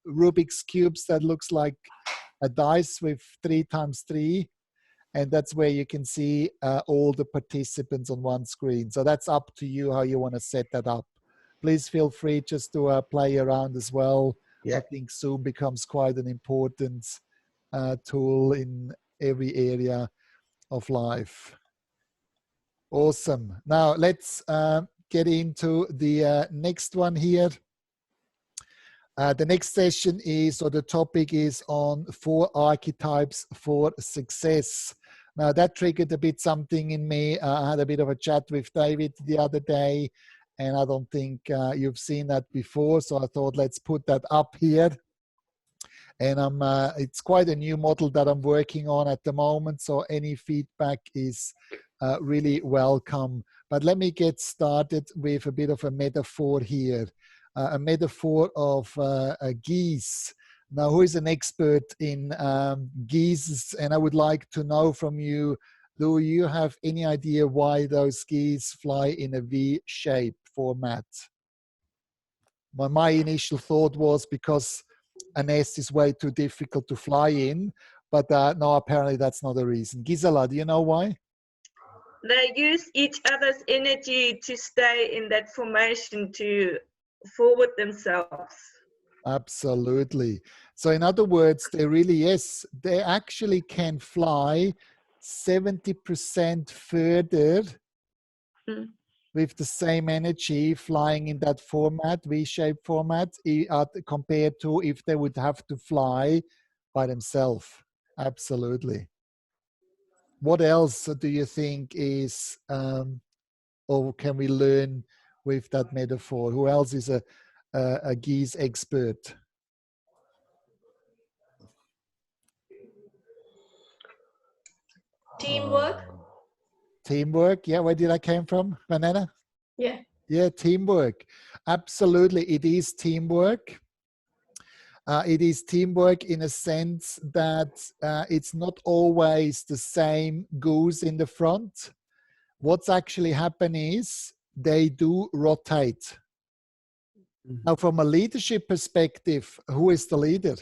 Speaker 3: Rubik's cubes that looks like a dice with 3 times 3. And that's where you can see all the participants on one screen. So that's up to you how you want to set that up. Please feel free just to play around as well. Yeah. I think Zoom becomes quite an important tool in every area of life. Awesome. Now let's get into the next one here. The next session is, or the topic is on 4 archetypes for success. Now that triggered a bit something in me. I had a bit of a chat with David the other day, and I don't think you've seen that before. So I thought, let's put that up here. And it's quite a new model that I'm working on at the moment. So any feedback is really welcome. But let me get started with a bit of a metaphor here. A metaphor of geese. Now, who is an expert in geese? And I would like to know from you, do you have any idea why those geese fly in a V-shape format? Well, my initial thought was because a nest is way too difficult to fly in, but no, apparently that's not the reason. Gisela, do you know why?
Speaker 4: They use each other's energy to stay in that formation to forward themselves.
Speaker 3: Absolutely. So in other words, they really, yes, they actually can fly 70% further with the same energy flying in that format, V-shaped format, compared to if they would have to fly by themselves. Absolutely. What else do you think is, or can we learn with that metaphor? Who else is a geese expert?
Speaker 10: Teamwork.
Speaker 3: Teamwork, yeah. Where did I came from, Banana?
Speaker 10: Yeah.
Speaker 3: Yeah, teamwork. Absolutely, it is teamwork. It is teamwork in a sense that it's not always the same goose in the front. What's actually happening is they do rotate. Now, from a leadership perspective, who is the leader?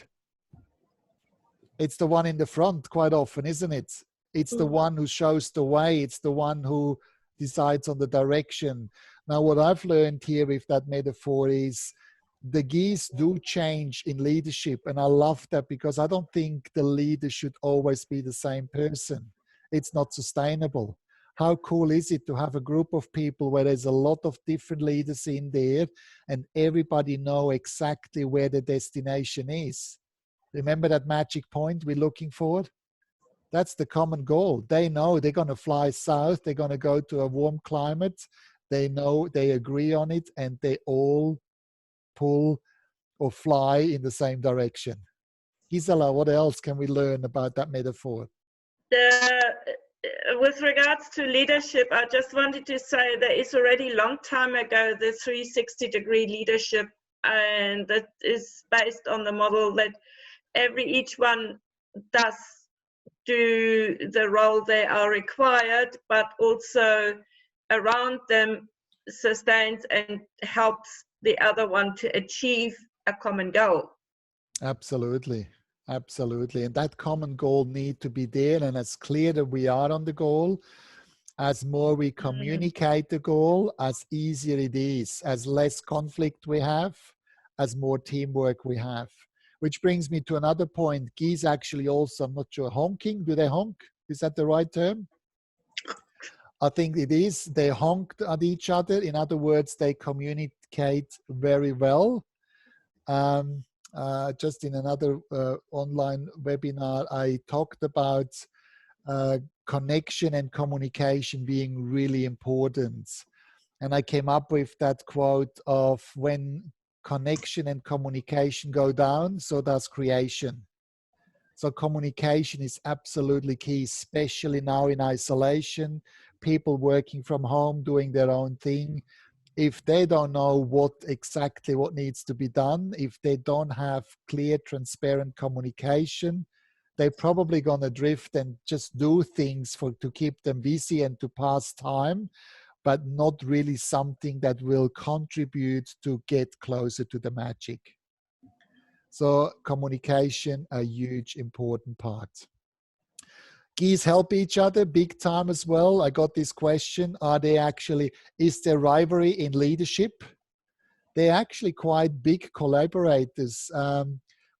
Speaker 3: It's the one in the front quite often, isn't it? It's the one who shows the way. It's the one who decides on the direction. Now, what I've learned here with that metaphor is the geese do change in leadership. And I love that, because I don't think the leader should always be the same person. It's not sustainable. How cool is it to have a group of people where there's a lot of different leaders in there and everybody know exactly where the destination is? Remember that magic point we're looking for? That's the common goal. They know they're going to fly south. They're going to go to a warm climate. They know, they agree on it, and they all pull or fly in the same direction. Gisela, what else can we learn about that metaphor?
Speaker 4: With regards to leadership, I just wanted to say there is already a long time ago the 360-degree leadership, and that is based on the model that each one does do the role they are required, but also around them sustains and helps the other one to achieve a common goal.
Speaker 3: Absolutely. Absolutely. And that common goal need to be there. And as clear that we are on the goal, as more we communicate the goal, as easier it is, as less conflict we have, as more teamwork we have. Which brings me to another point. Geese actually also, I'm not sure, honking. Do they honk? Is that the right term? I think it is. They honked at each other. In other words, they communicate very well. Just in another online webinar, I talked about connection and communication being really important. And I came up with that quote of, when connection and communication go down, so does creation. So communication is absolutely key, especially now in isolation, people working from home, doing their own thing. If they don't know what needs to be done, if they don't have clear, transparent communication, they're probably going to drift and just do things to keep them busy and to pass time, but not really something that will contribute to get closer to the magic. So communication, a huge, important part. Geese help each other big time as well. I got this question, is there rivalry in leadership? They're actually quite big collaborators.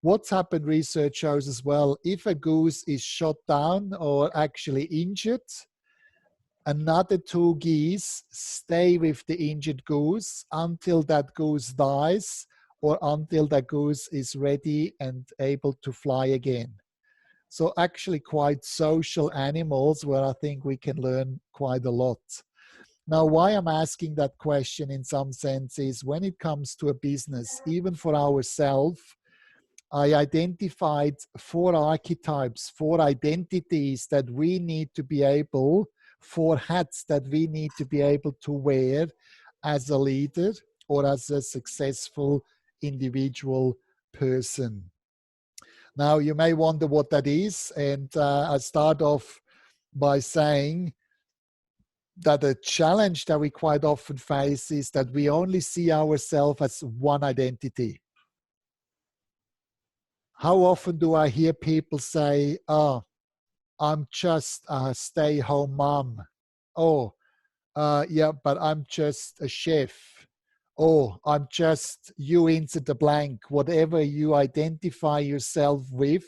Speaker 3: What's happened, research shows as well, if a goose is shot down or actually injured, another two geese stay with the injured goose until that goose dies or until that goose is ready and able to fly again. So actually quite social animals where I think we can learn quite a lot. Now, why I'm asking that question in some sense is when it comes to a business, even for ourselves, I identified 4 archetypes, 4 identities that we need to be able, 4 hats that we need to be able to wear as a leader or as a successful individual person. Now, you may wonder what that is, and I start off by saying that a challenge that we quite often face is that we only see ourselves as one identity. How often do I hear people say, oh, I'm just a stay-home mom. Oh, yeah, but I'm just a chef. Oh, I'm just you insert the blank, whatever you identify yourself with,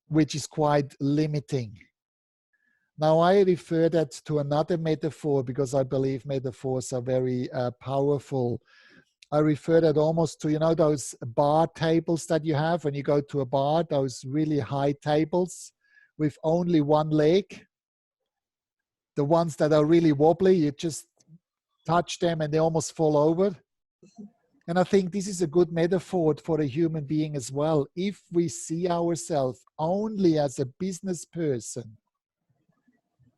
Speaker 3: which is quite limiting. Now, I refer that to another metaphor because I believe metaphors are very powerful. I refer that almost to, you know, those bar tables that you have when you go to a bar, those really high tables with only one leg. The ones that are really wobbly, you just touch them and they almost fall over. And I think this is a good metaphor for a human being as well. If we see ourselves only as a business person,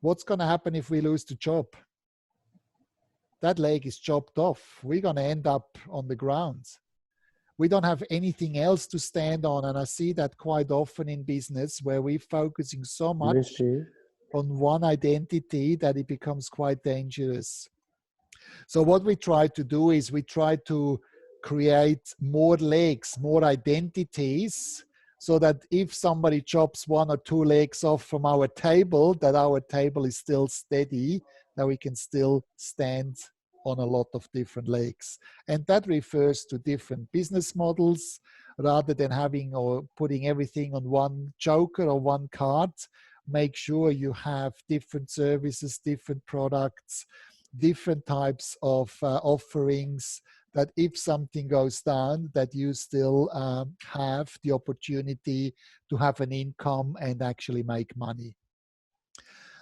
Speaker 3: what's going to happen if we lose the job? That leg is chopped off. We're going to end up on the ground. We don't have anything else to stand on. And I see that quite often in business where we're focusing so much on one identity that it becomes quite dangerous. So what we try to do is we try to create more legs, more identities so that if somebody chops 1 or 2 legs off from our table, that our table is still steady, that we can still stand on a lot of different legs. And that refers to different business models. Rather than having or putting everything on one joker or one card, make sure you have different services, different products, different types of offerings, that if something goes down, that you still have the opportunity to have an income and actually make money.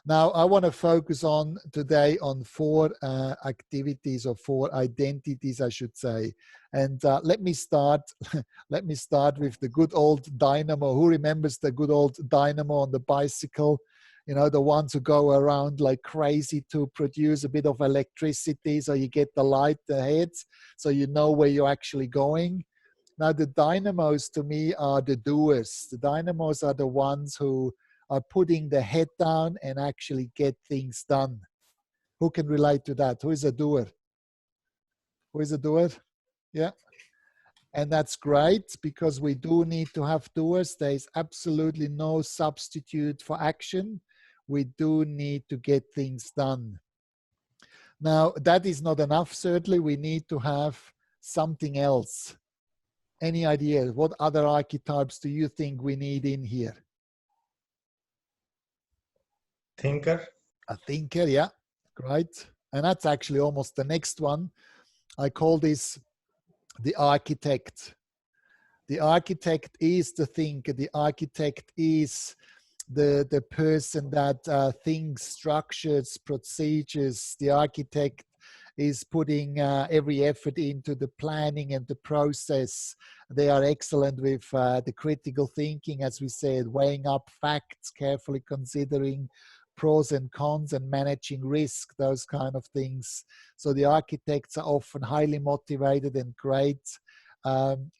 Speaker 3: Now, I want to focus on today on 4 activities, or 4 identities, I should say. And let me start. Let me start with the good old dynamo. Who remembers the good old dynamo on the bicycle? You know, the ones who go around like crazy to produce a bit of electricity, so you get the light ahead, so you know where you're actually going. Now, the dynamos to me are the doers. The dynamos are the ones who are putting the head down and actually get things done. Who can relate to that? Who is a doer? Who is a doer? Yeah. And that's great, because we do need to have doers. There is absolutely no substitute for action. We do need to get things done. Now, that is not enough, certainly. We need to have something else. Any idea? What other archetypes do you think we need in here?
Speaker 1: Thinker.
Speaker 3: A thinker, yeah, great. And that's actually almost the next one. I call this the architect. The architect is the thinker. The architect is the person that thinks structures, procedures. The architect is putting every effort into the planning and the process. They are excellent with the critical thinking, as we said, weighing up facts, carefully considering pros and cons and managing risk, those kind of things. So the architects are often highly motivated and great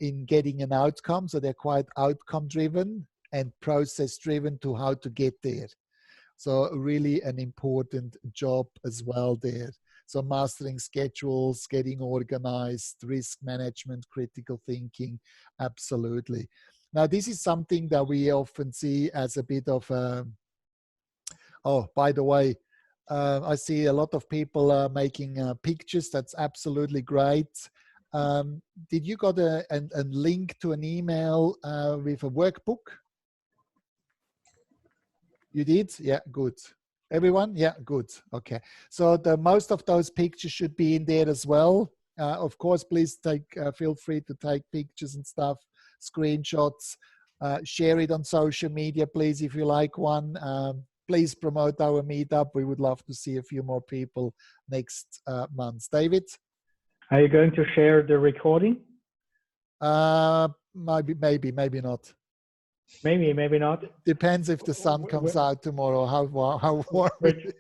Speaker 3: in getting an outcome. So they're quite outcome driven and process driven to how to get there. So really an important job as well there. So mastering schedules, getting organized, risk management, critical thinking, absolutely. Now, this is something that we often see as a bit of a, oh, by the way, I see a lot of people making pictures. That's absolutely great. Did you got a link to an email with a workbook? You did? Yeah, good. Everyone? Yeah, good. Okay. So most of those pictures should be in there as well. Of course, please feel free to take pictures and stuff, screenshots. Share it on social media, please, if you like one. Please promote our meetup. We would love to see a few more people next month. David?
Speaker 2: Are you going to share the recording?
Speaker 3: Maybe not.
Speaker 2: Maybe not.
Speaker 3: Depends if the sun comes out tomorrow. How warm it is.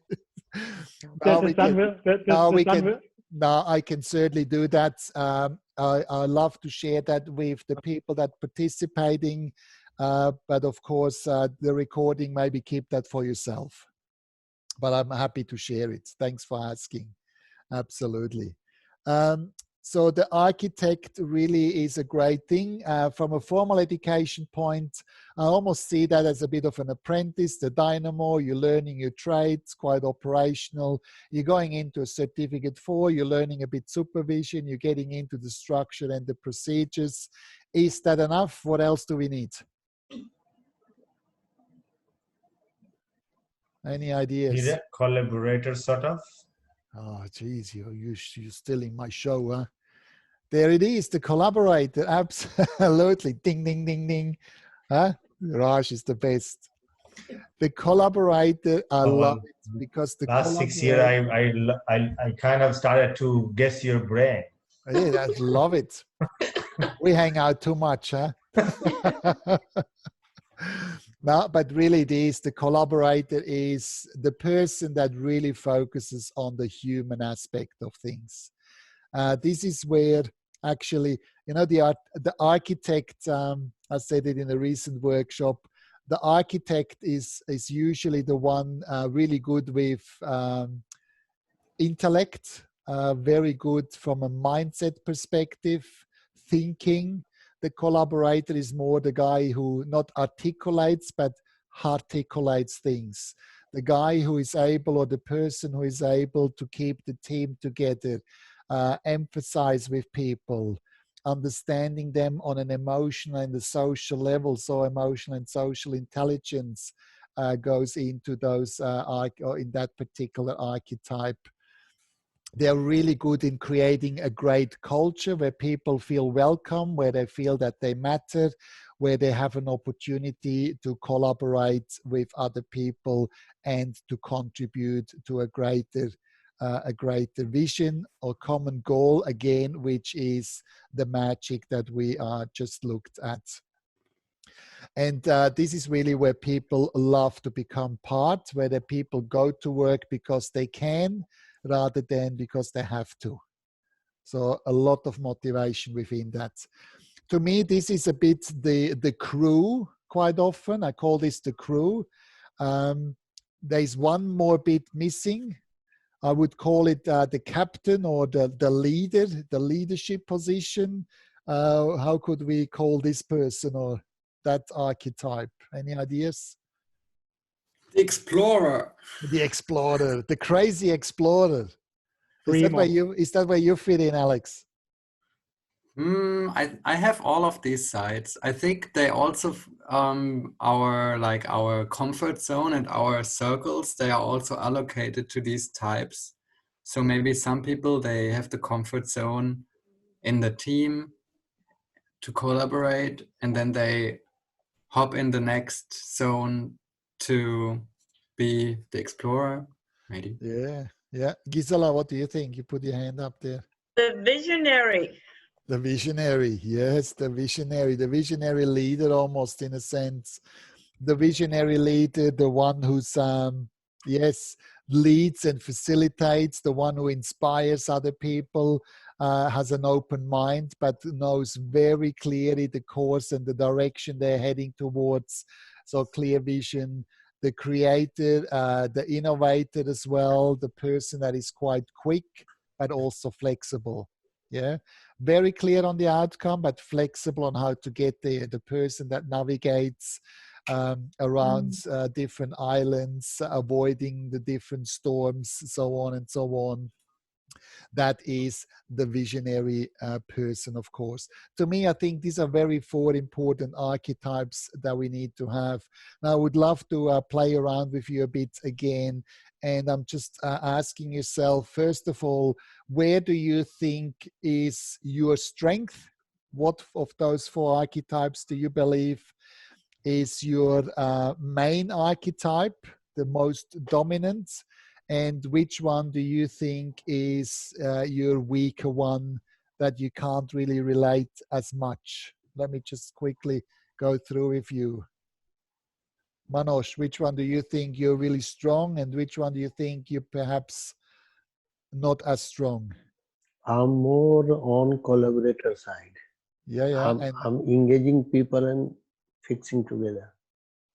Speaker 3: Now I can certainly do that. I love to share that with the people that are participating. But of course, the recording, maybe keep that for yourself. But I'm happy to share it. Thanks for asking. Absolutely. So the architect really is a great thing. From a formal education point, I almost see that as a bit of an apprentice, the dynamo. You're learning your trades, quite operational. You're going into a certificate 4, you're learning a bit supervision, you're getting into the structure and the procedures. Is that enough? What else do we need? Any ideas?
Speaker 1: Need a collaborator, sort of.
Speaker 3: Oh, geez, you're stealing my show, huh? There it is, the collaborator. Absolutely. Ding, ding, ding, ding. Huh? Raj is the best. The collaborator, I love it because the
Speaker 1: last 6 years, I kind of started to guess your brain.
Speaker 3: Yeah, I love it. We hang out too much, huh? No, but really it is, the collaborator is the person that really focuses on the human aspect of things. This is where actually, you know, the architect, I said it in a recent workshop, the architect is usually the one really good with intellect, very good from a mindset perspective, thinking. The collaborator is more the guy who not articulates, but articulates things. The guy who is able, or the person who is able to keep the team together, emphasize with people, understanding them on an emotional and a social level. So emotional and social intelligence goes into those, or in that particular archetype. They're really good in creating a great culture where people feel welcome, where they feel that they matter, where they have an opportunity to collaborate with other people and to contribute to a greater vision or common goal, again, which is the magic that we just looked at. And this is really where people love to become part, where the people go to work because they can, rather than because they have to. So a lot of motivation within that. To me, this is a bit the crew quite often. I call this the crew. There's one more bit missing. I would call it the captain or the leader, the leadership position. How could we call this person or that archetype? Any ideas?
Speaker 6: The explorer.
Speaker 3: The explorer, the crazy explorer. Is that where you fit in, Alex?
Speaker 6: I have all of these sides. I think they also our comfort zone and our circles, they are also allocated to these types. So maybe some people, they have the comfort zone in the team to collaborate, and then they hop in the next zone to be the explorer, maybe.
Speaker 3: Yeah. Gisela, what do you think? You put your hand up there.
Speaker 4: The visionary.
Speaker 3: The visionary, yes, the visionary leader, almost in a sense. The visionary leader, the one who's, leads and facilitates, the one who inspires other people, has an open mind, but knows very clearly the course and the direction they're heading towards. So clear vision. The creator, the innovator as well, the person that is quite quick, but also flexible. Yeah, very clear on the outcome, but flexible on how to get there. The person that navigates around different islands, avoiding the different storms, so on and so on. That is the visionary person, of course. To me, I think these are four important archetypes that we need to have. Now, I would love to play around with you a bit again. And I'm just asking yourself, first of all, where do you think is your strength? What of those four archetypes do you believe is your main archetype, the most dominant? And which one do you think is your weaker one that you can't really relate as much? Let me just quickly go through with you. Manoj, which one do you think you're really strong, and which one do you think you're perhaps not as strong?
Speaker 9: I'm more on collaborator side.
Speaker 3: Yeah.
Speaker 9: I'm engaging people and fixing together.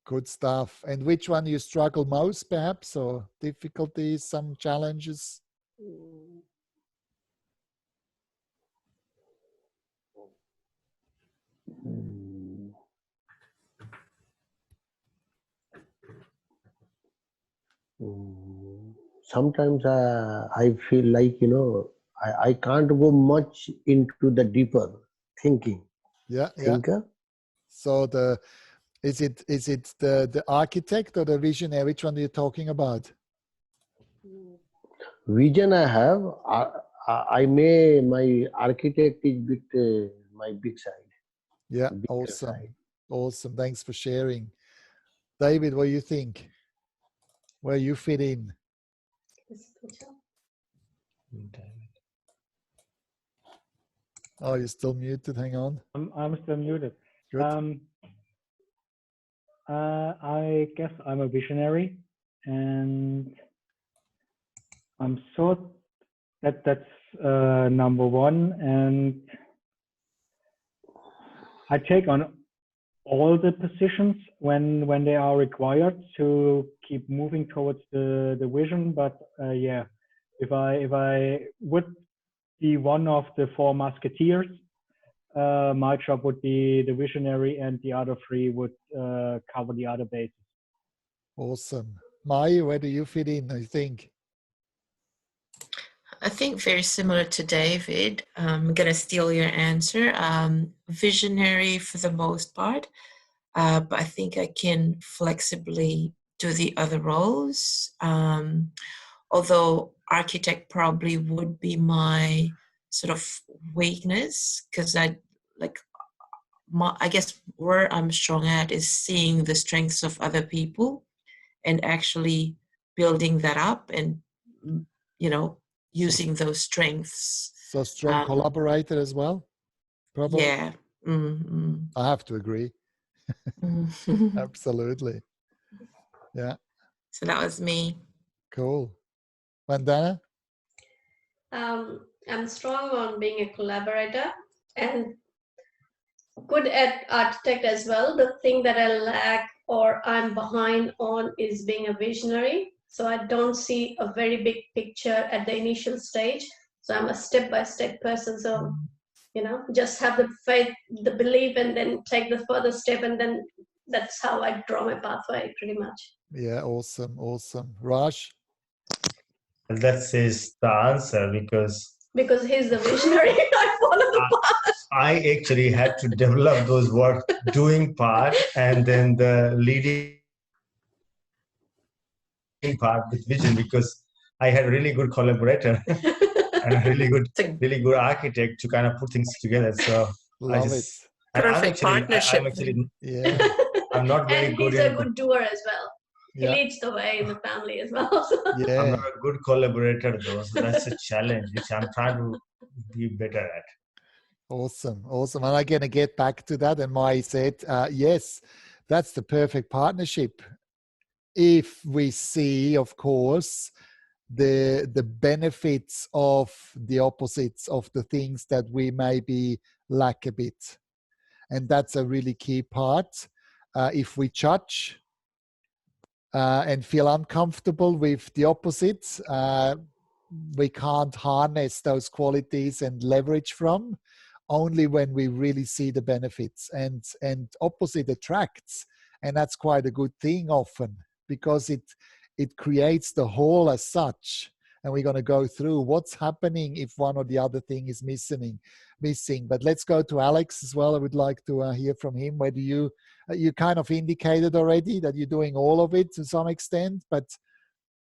Speaker 3: Good stuff. And which one you struggle most, perhaps, or difficulties, some challenges?
Speaker 9: Sometimes I feel like, I can't go much into the deeper thinking. Thinker.
Speaker 3: So is it the architect or the visionary? Which one are you talking about?
Speaker 9: Vision I have. My architect is bit my big side.
Speaker 3: Yeah, awesome. Side. Awesome. Thanks for sharing. David, what do you think? Where you fit in? Oh, you're still muted. Hang on.
Speaker 2: I'm still muted.
Speaker 3: Good.
Speaker 2: I guess I'm a visionary, and I'm sure that's number one. And I take on all the positions when they are required to keep moving towards the vision. But if I would be one of the four musketeers, my job would be the visionary, and the other 3 would cover the other bases.
Speaker 3: Awesome. Mai, where do you fit in, I think?
Speaker 7: I think very similar to David. I'm going to steal your answer. Visionary for the most part, but I think I can flexibly do the other roles. Although architect probably would be my sort of weakness, because I guess where I'm strong at is seeing the strengths of other people and actually building that up and, using those strengths.
Speaker 3: So strong collaborator as well, probably?
Speaker 7: Yeah. Mm-hmm.
Speaker 3: I have to agree. Absolutely. Yeah.
Speaker 7: So that was me.
Speaker 3: Cool. Vandana?
Speaker 10: I'm strong on being a collaborator and good at architect as well. The thing that I lack or I'm behind on is being a visionary. So I don't see a very big picture at the initial stage. So I'm a step-by-step person. So, just have the faith, the belief, and then take the further step. And then that's how I draw my pathway pretty much.
Speaker 3: Yeah, awesome. Awesome. Raj?
Speaker 1: That says the answer because
Speaker 10: he's the visionary. I follow the path.
Speaker 1: I actually had to develop those work doing part and then the leading part with vision, because I had a really good collaborator and a really good architect to kind of put things together. So
Speaker 3: Love it.
Speaker 7: Perfect partnership.
Speaker 1: I'm not very
Speaker 10: and
Speaker 1: good.
Speaker 10: He's a good doer as well. He leads the way in the family as well.
Speaker 3: Yeah.
Speaker 1: I'm not a good collaborator though, so that's a challenge which I'm trying to be better at.
Speaker 3: Awesome. Awesome. And I'm going to get back to that. And Mai said, yes, that's the perfect partnership. If we see, of course, the benefits of the opposites of the things that we maybe lack a bit. And that's a really key part. If we judge and feel uncomfortable with the opposites, we can't harness those qualities and leverage from, only when we really see the benefits. And opposite attracts, and that's quite a good thing often, because it creates the whole as such. And we're going to go through what's happening if one or the other thing is missing. But let's go to Alex as well. I would like to hear from him. Whether you kind of indicated already that you're doing all of it to some extent, but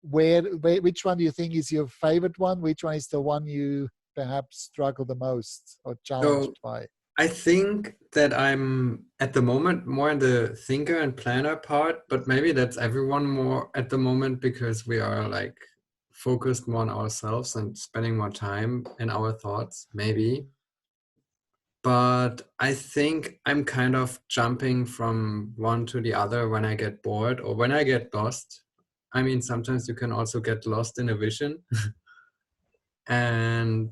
Speaker 3: which one do you think is your favorite one? Which one is the one you perhaps struggle the most or challenged by?
Speaker 6: I think that I'm at the moment more in the thinker and planner part, but maybe that's everyone more at the moment, because we are like focused more on ourselves and spending more time in our thoughts, maybe. But I think I'm kind of jumping from one to the other when I get bored or when I get lost. I mean, sometimes you can also get lost in a vision. And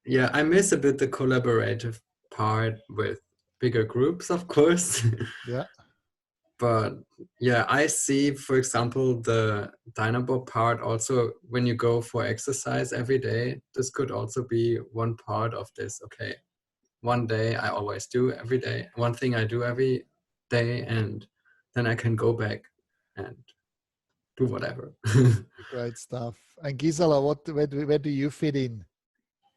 Speaker 6: yeah, I miss a bit the collaborative part with bigger groups, of course.
Speaker 3: Yeah.
Speaker 6: But yeah, I see, for example, the Dynamo part also when you go for exercise every day. This could also be one part of this. Okay, one day I always do every day, one thing I do every day, and then I can go back and do whatever.
Speaker 3: Great stuff. And Gisela, where do you fit in?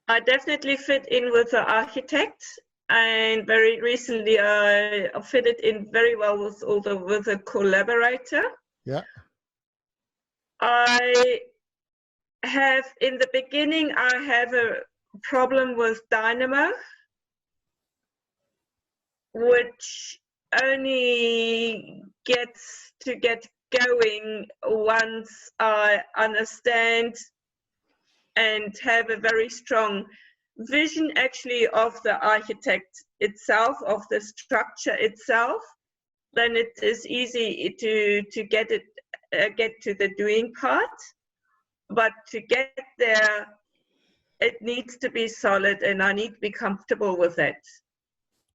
Speaker 4: I definitely fit in with the architect, and very recently I fitted in very well with a collaborator.
Speaker 3: Yeah.
Speaker 4: In the beginning, I have a problem with Dynamo, which only gets to get going once I understand and have a very strong vision actually of the architect itself, of the structure itself. Then it is easy to get to the doing part. But to get there, it needs to be solid, and I need to be comfortable with it.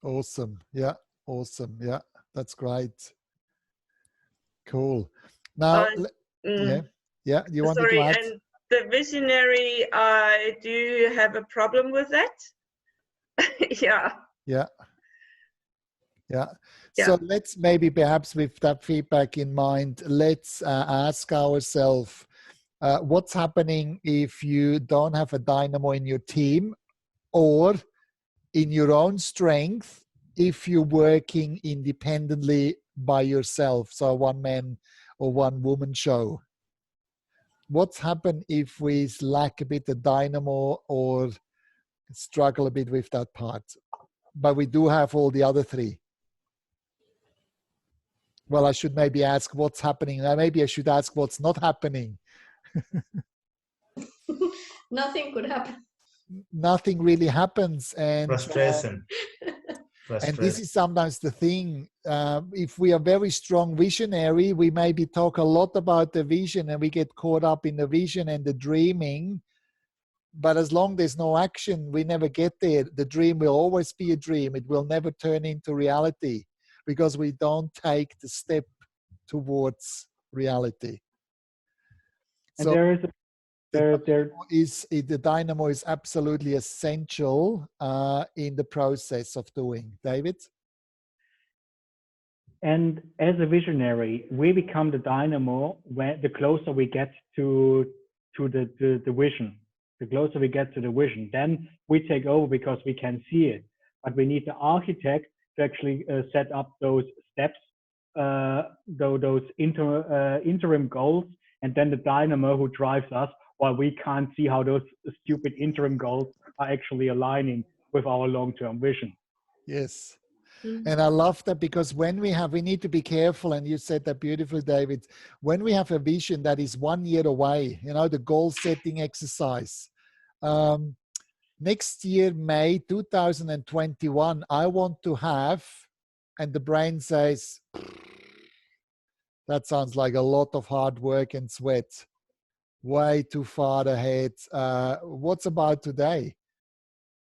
Speaker 3: Awesome. Yeah. Awesome. Yeah. That's great. Cool. Now, yeah. You wanted to add?
Speaker 4: And the visionary, I do have a problem with that. Yeah.
Speaker 3: Yeah. So let's maybe perhaps with that feedback in mind, let's ask ourselves, what's happening if you don't have a dynamo in your team or in your own strength if you're working independently by yourself, so a one-man or one-woman show? What's happened if we lack a bit of dynamo or struggle a bit with that part, but we do have all the other three? Well, I should maybe ask what's happening. Maybe I should ask what's not happening.
Speaker 10: Nothing could happen.
Speaker 3: Nothing really happens. And
Speaker 1: frustration.
Speaker 3: And this is sometimes the thing. If we are very strong visionary, we maybe talk a lot about the vision and we get caught up in the vision and the dreaming. But as long as there's no action, we never get there. The dream will always be a dream. It will never turn into reality because we don't take the step towards reality.
Speaker 2: And
Speaker 3: So
Speaker 2: the
Speaker 3: dynamo is absolutely essential in the process of doing. David?
Speaker 2: And as a visionary, we become the dynamo when the closer we get to the vision. The closer we get to the vision, then we take over because we can see it. But we need the architect to actually set up those steps, those interim goals, and then the dynamo who drives us while we can't see how those stupid interim goals are actually aligning with our long-term vision.
Speaker 3: Yes. And I love that because when we need to be careful, and you said that beautifully, David, when we have a vision that is 1 year away, the goal setting exercise. Next year, May 2021, I want to have, and the brain says, that sounds like a lot of hard work and sweat. Way too far ahead. What's about today?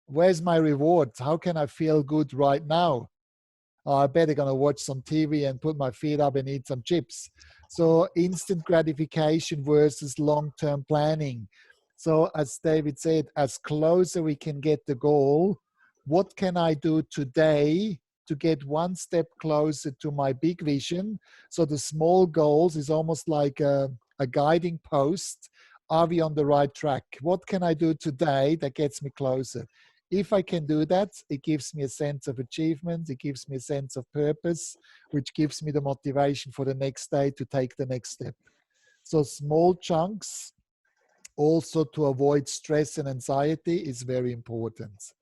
Speaker 3: Where's my reward? How can I feel good right now? I better gonna watch some TV and put my feet up and eat some chips. So instant gratification versus long-term planning. So as David said, as closer we can get the goal, what can I do today to get one step closer to my big vision? So the small goals is almost like a guiding post. Are we on the right track? What can I do today that gets me closer? If I can do that, it gives me a sense of achievement. It gives me a sense of purpose, which gives me the motivation for the next day to take the next step. So small chunks, also to avoid stress and anxiety, is very important.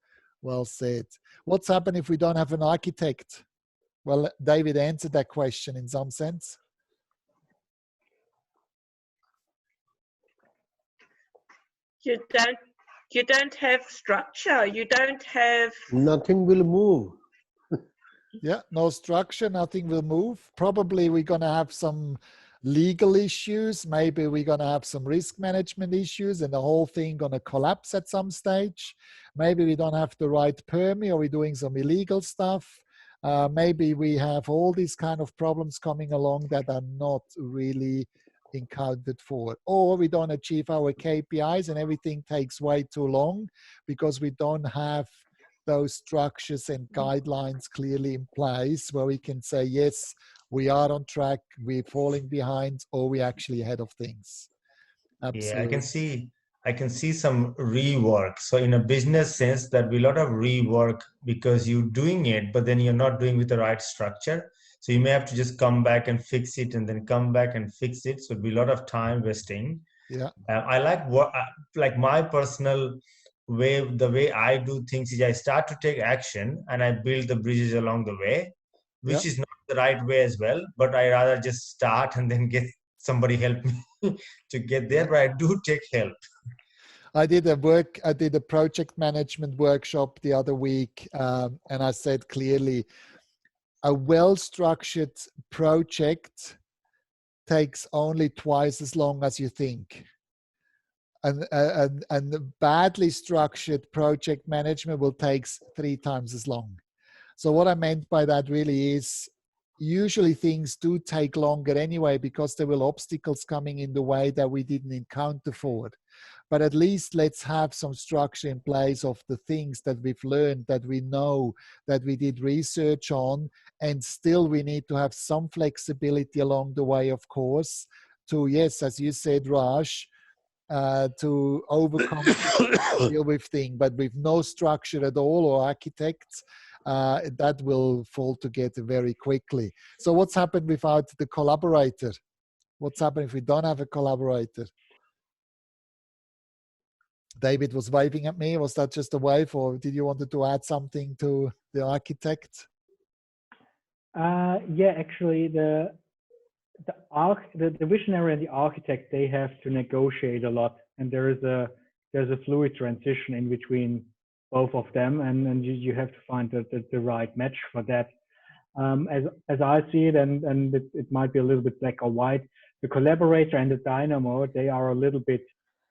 Speaker 3: Well said. What's happened if we don't have an architect? Well, David answered that question in some sense.
Speaker 4: You don't have structure. You don't have...
Speaker 9: Nothing will move.
Speaker 3: Yeah, no structure, nothing will move. Probably we're going to have some legal issues. Maybe we're going to have some risk management issues and the whole thing going to collapse at some stage. Maybe we don't have the right permit or we're doing some illegal stuff. Maybe we have all these kind of problems coming along that are not really encountered for, or we don't achieve our KPIs and everything takes way too long because we don't have those structures and guidelines clearly in place where we can say, yes, we are on track, we're falling behind, or we're actually ahead of things. Absolutely.
Speaker 1: Yeah, I can see some rework. So in a business sense, there'll be a lot of rework because you're doing it, but then you're not doing with the right structure. So you may have to just come back and fix it and then come back and fix it. So it'll be a lot of time wasting.
Speaker 3: Yeah.
Speaker 1: I like my personal way, the way I do things is I start to take action and I build the bridges along the way, which is not the right way as well. But I rather just start and then get somebody help me to get there. But I do take help.
Speaker 3: I did a project management workshop the other week, and I said clearly, a well-structured project takes only twice as long as you think. And badly structured project management will take 3 times as long. So what I meant by that really is usually things do take longer anyway because there will obstacles coming in the way that we didn't encounter for it. but at least let's have some structure in place of the things that we've learned, that we know, that we did research on, and still we need to have some flexibility along the way, of course, to, yes, as you said, Raj, to overcome, deal with things, but with no structure at all, or architects, that will fall together very quickly. So what's happened without the collaborator? What's happened if we don't have a collaborator? David was waving at me. Was that just a wave, or did you want to add something to the architect?
Speaker 2: Yeah, actually, the visionary and the architect, they have to negotiate a lot, and there's a fluid transition in between both of them, and you have to find the right match for that. As I see it, and it might be a little bit black or white, the collaborator and the dynamo, they are a little bit,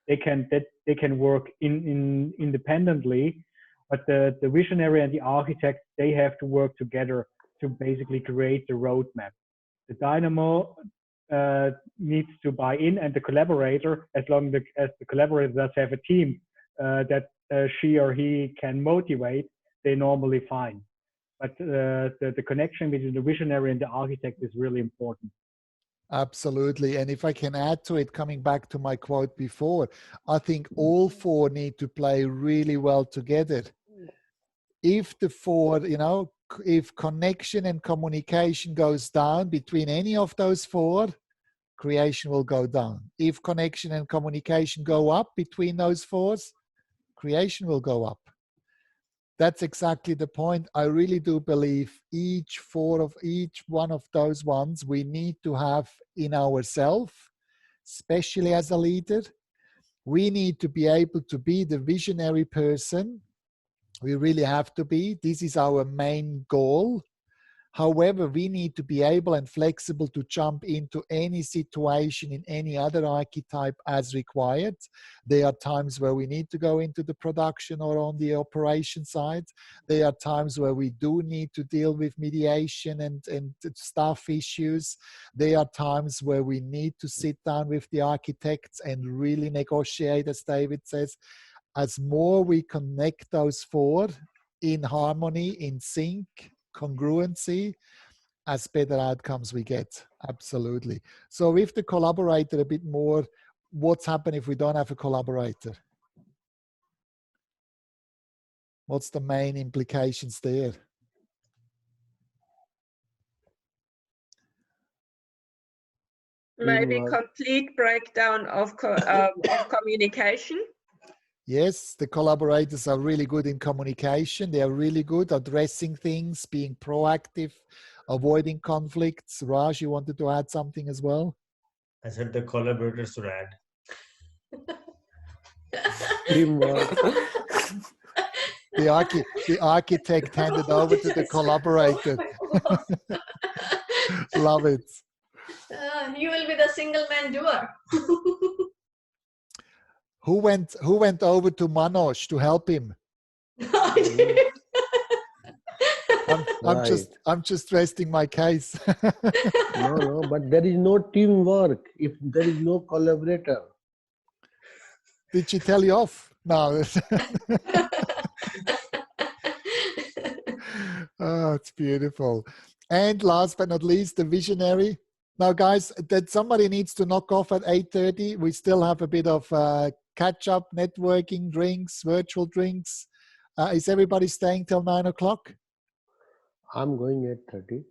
Speaker 2: they can work independently, but the visionary and the architect, they have to work together to basically create the roadmap. The dynamo needs to buy in, and the collaborator, as long as the collaborator does have a team that she or he can motivate, they normally fine. But the connection between the visionary and the architect is really important.
Speaker 3: Absolutely. And if I can add to it, coming back to my quote before, I think all four need to play really well together. If the four, if connection and communication goes down between any of those four, creation will go down. If connection and communication go up between those fours, creation will go up. That's exactly the point. I really do believe each one of those ones we need to have in ourselves, especially as a leader. We need to be able to be the visionary person. We really have to be. This is our main goal. However, we need to be able and flexible to jump into any situation in any other archetype as required. There are times where we need to go into the production or on the operation side. There are times where we do need to deal with mediation and staff issues. There are times where we need to sit down with the architects and really negotiate, as David says. As more we connect those four in harmony, in sync, congruency, as better outcomes we get. Absolutely. So with the collaborator a bit more, what's happened if we don't have a collaborator? What's the main implications there?
Speaker 4: Maybe complete breakdown of communication.
Speaker 3: Yes, the collaborators are really good in communication. They are really good at addressing things, being proactive, avoiding conflicts. Raj, you wanted to add something as well?
Speaker 1: I said the collaborators should add.
Speaker 9: Teamwork.
Speaker 3: The architect handed over to the collaborator. Love it.
Speaker 10: You will be the single man doer.
Speaker 3: Who went over to Manoj to help him? I'm just resting my case.
Speaker 9: No, but there is no teamwork if there is no collaborator.
Speaker 3: Did she tell you off? No. Oh, it's beautiful. And last but not least, the visionary. Now, guys, that somebody needs to knock off at 8:30. We still have a bit of catch-up, networking, drinks, virtual drinks. Is everybody staying till 9 o'clock?
Speaker 9: I'm going at 30.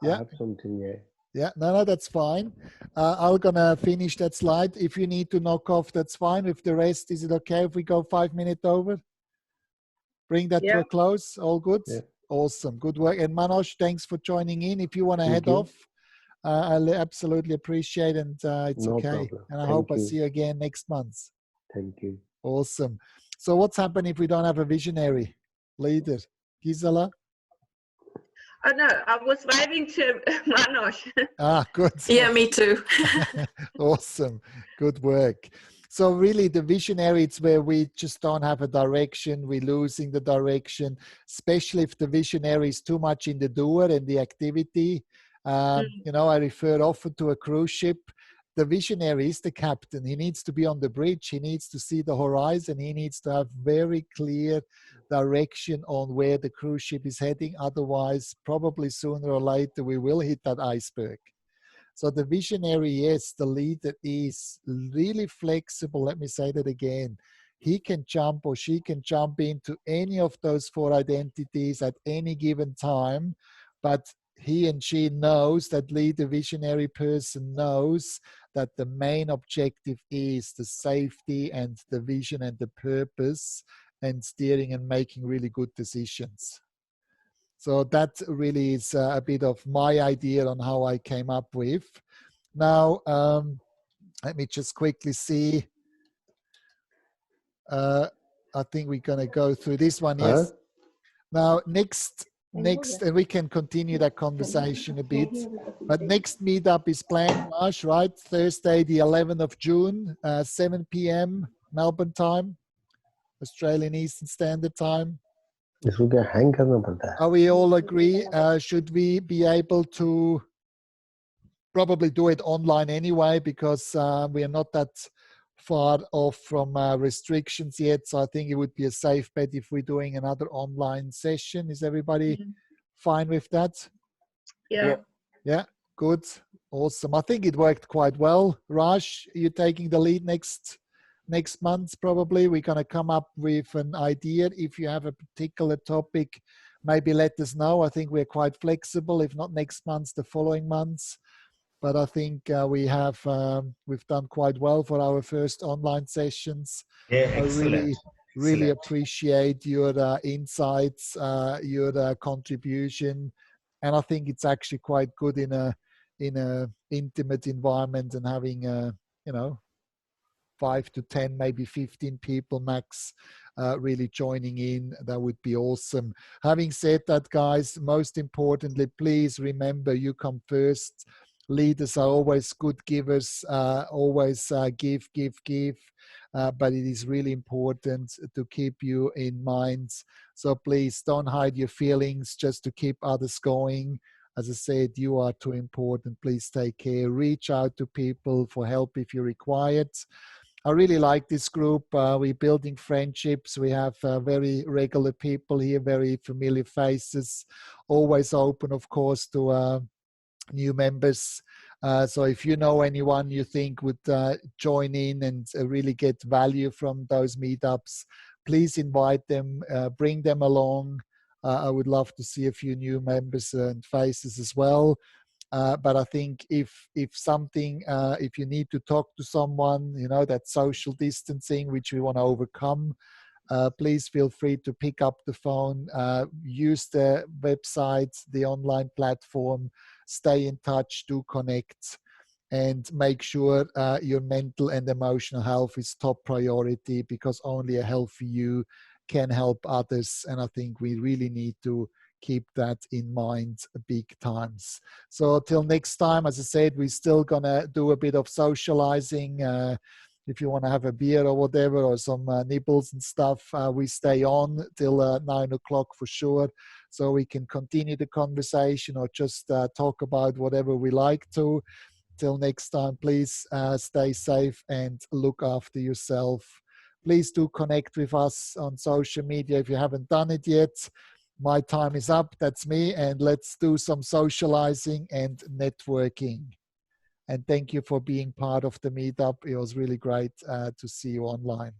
Speaker 3: Yeah.
Speaker 9: I have something here.
Speaker 3: Yeah, no, that's fine. I'm gonna finish that slide. If you need to knock off, that's fine. With the rest, is it okay if we go 5 minutes over? Bring that to a close. All good?
Speaker 9: Yeah.
Speaker 3: Awesome. Good work. And Manoj, thanks for joining in. If you want to head off, I'll absolutely appreciate it, and it's
Speaker 9: No
Speaker 3: okay.
Speaker 9: problem.
Speaker 3: And I hope I see you again next month.
Speaker 9: Thank you.
Speaker 3: Awesome. So what's happened if we don't have a visionary leader? Gisela?
Speaker 4: Oh no, I was waving to Manoj.
Speaker 3: Ah, good.
Speaker 7: Yeah, me too.
Speaker 3: Awesome. Good work. So really the visionary, it's where we just don't have a direction. We're losing the direction, especially if the visionary is too much in the doer and the activity. I refer often to a cruise ship. the visionary is the captain. He needs to be on the bridge. He needs to see the horizon. He needs to have very clear direction on where the cruise ship is heading. Otherwise, probably sooner or later, we will hit that iceberg. So the visionary, yes, the leader is really flexible. Let me say that again. He can jump or she can jump into any of those 4 identities at any given time, but he and she knows, that leader visionary person knows that the main objective is the safety and the vision and the purpose and steering and making really good decisions. So that really is a bit of my idea on how I came up with. Now, let me just quickly see. I think we're going to go through this one. Yes. Now, next, and we can continue that conversation a bit. But next meetup is planned, Raj, right? Thursday, the 11th of June, 7 p.m. Melbourne time, Australian Eastern Standard Time. We all agree? Should we be able to probably do it online anyway, because we are not that far off from restrictions yet. So I think it would be a safe bet if we're doing another online session. Is everybody fine with that?
Speaker 4: Yeah.
Speaker 3: Yeah, good. Awesome. I think it worked quite well. Raj, you're taking the lead next month probably. We're going to come up with an idea. If you have a particular topic, maybe let us know. I think we're quite flexible. If not next month, the following months. But I think we've done quite well for our first online sessions.
Speaker 1: Yeah, excellent.
Speaker 3: I really appreciate your insights, your contribution, and I think it's actually quite good in a intimate environment and having 5 to 10, maybe 15 people max really joining in. That would be awesome. Having said that, guys, most importantly, please remember, you come first. Leaders are always good givers, always give. But it is really important to keep you in mind. So please don't hide your feelings just to keep others going. As I said, you are too important. Please take care. Reach out to people for help if you require it. I really like this group. We're building friendships. We have very regular people here, very familiar faces, always open, of course, to new members. So if you know anyone you think would join in and really get value from those meetups, please invite them, bring them along. I would love to see a few new members and faces as well. But I think if you need to talk to someone, that social distancing, which we want to overcome, please feel free to pick up the phone, use the website, the online platform, stay in touch, do connect, and make sure your mental and emotional health is top priority, because only a healthy you can help others. And I think we really need to keep that in mind big times. So till next time, as I said, we're still gonna do a bit of socializing. If you want to have a beer or whatever, or some nibbles and stuff, we stay on till 9 o'clock for sure, so we can continue the conversation or just talk about whatever we like to. Till next time, please stay safe and look after yourself. Please do connect with us on social media if you haven't done it yet. My time is up. That's me. And let's do some socializing and networking. And thank you for being part of the meetup. It was really great to see you online.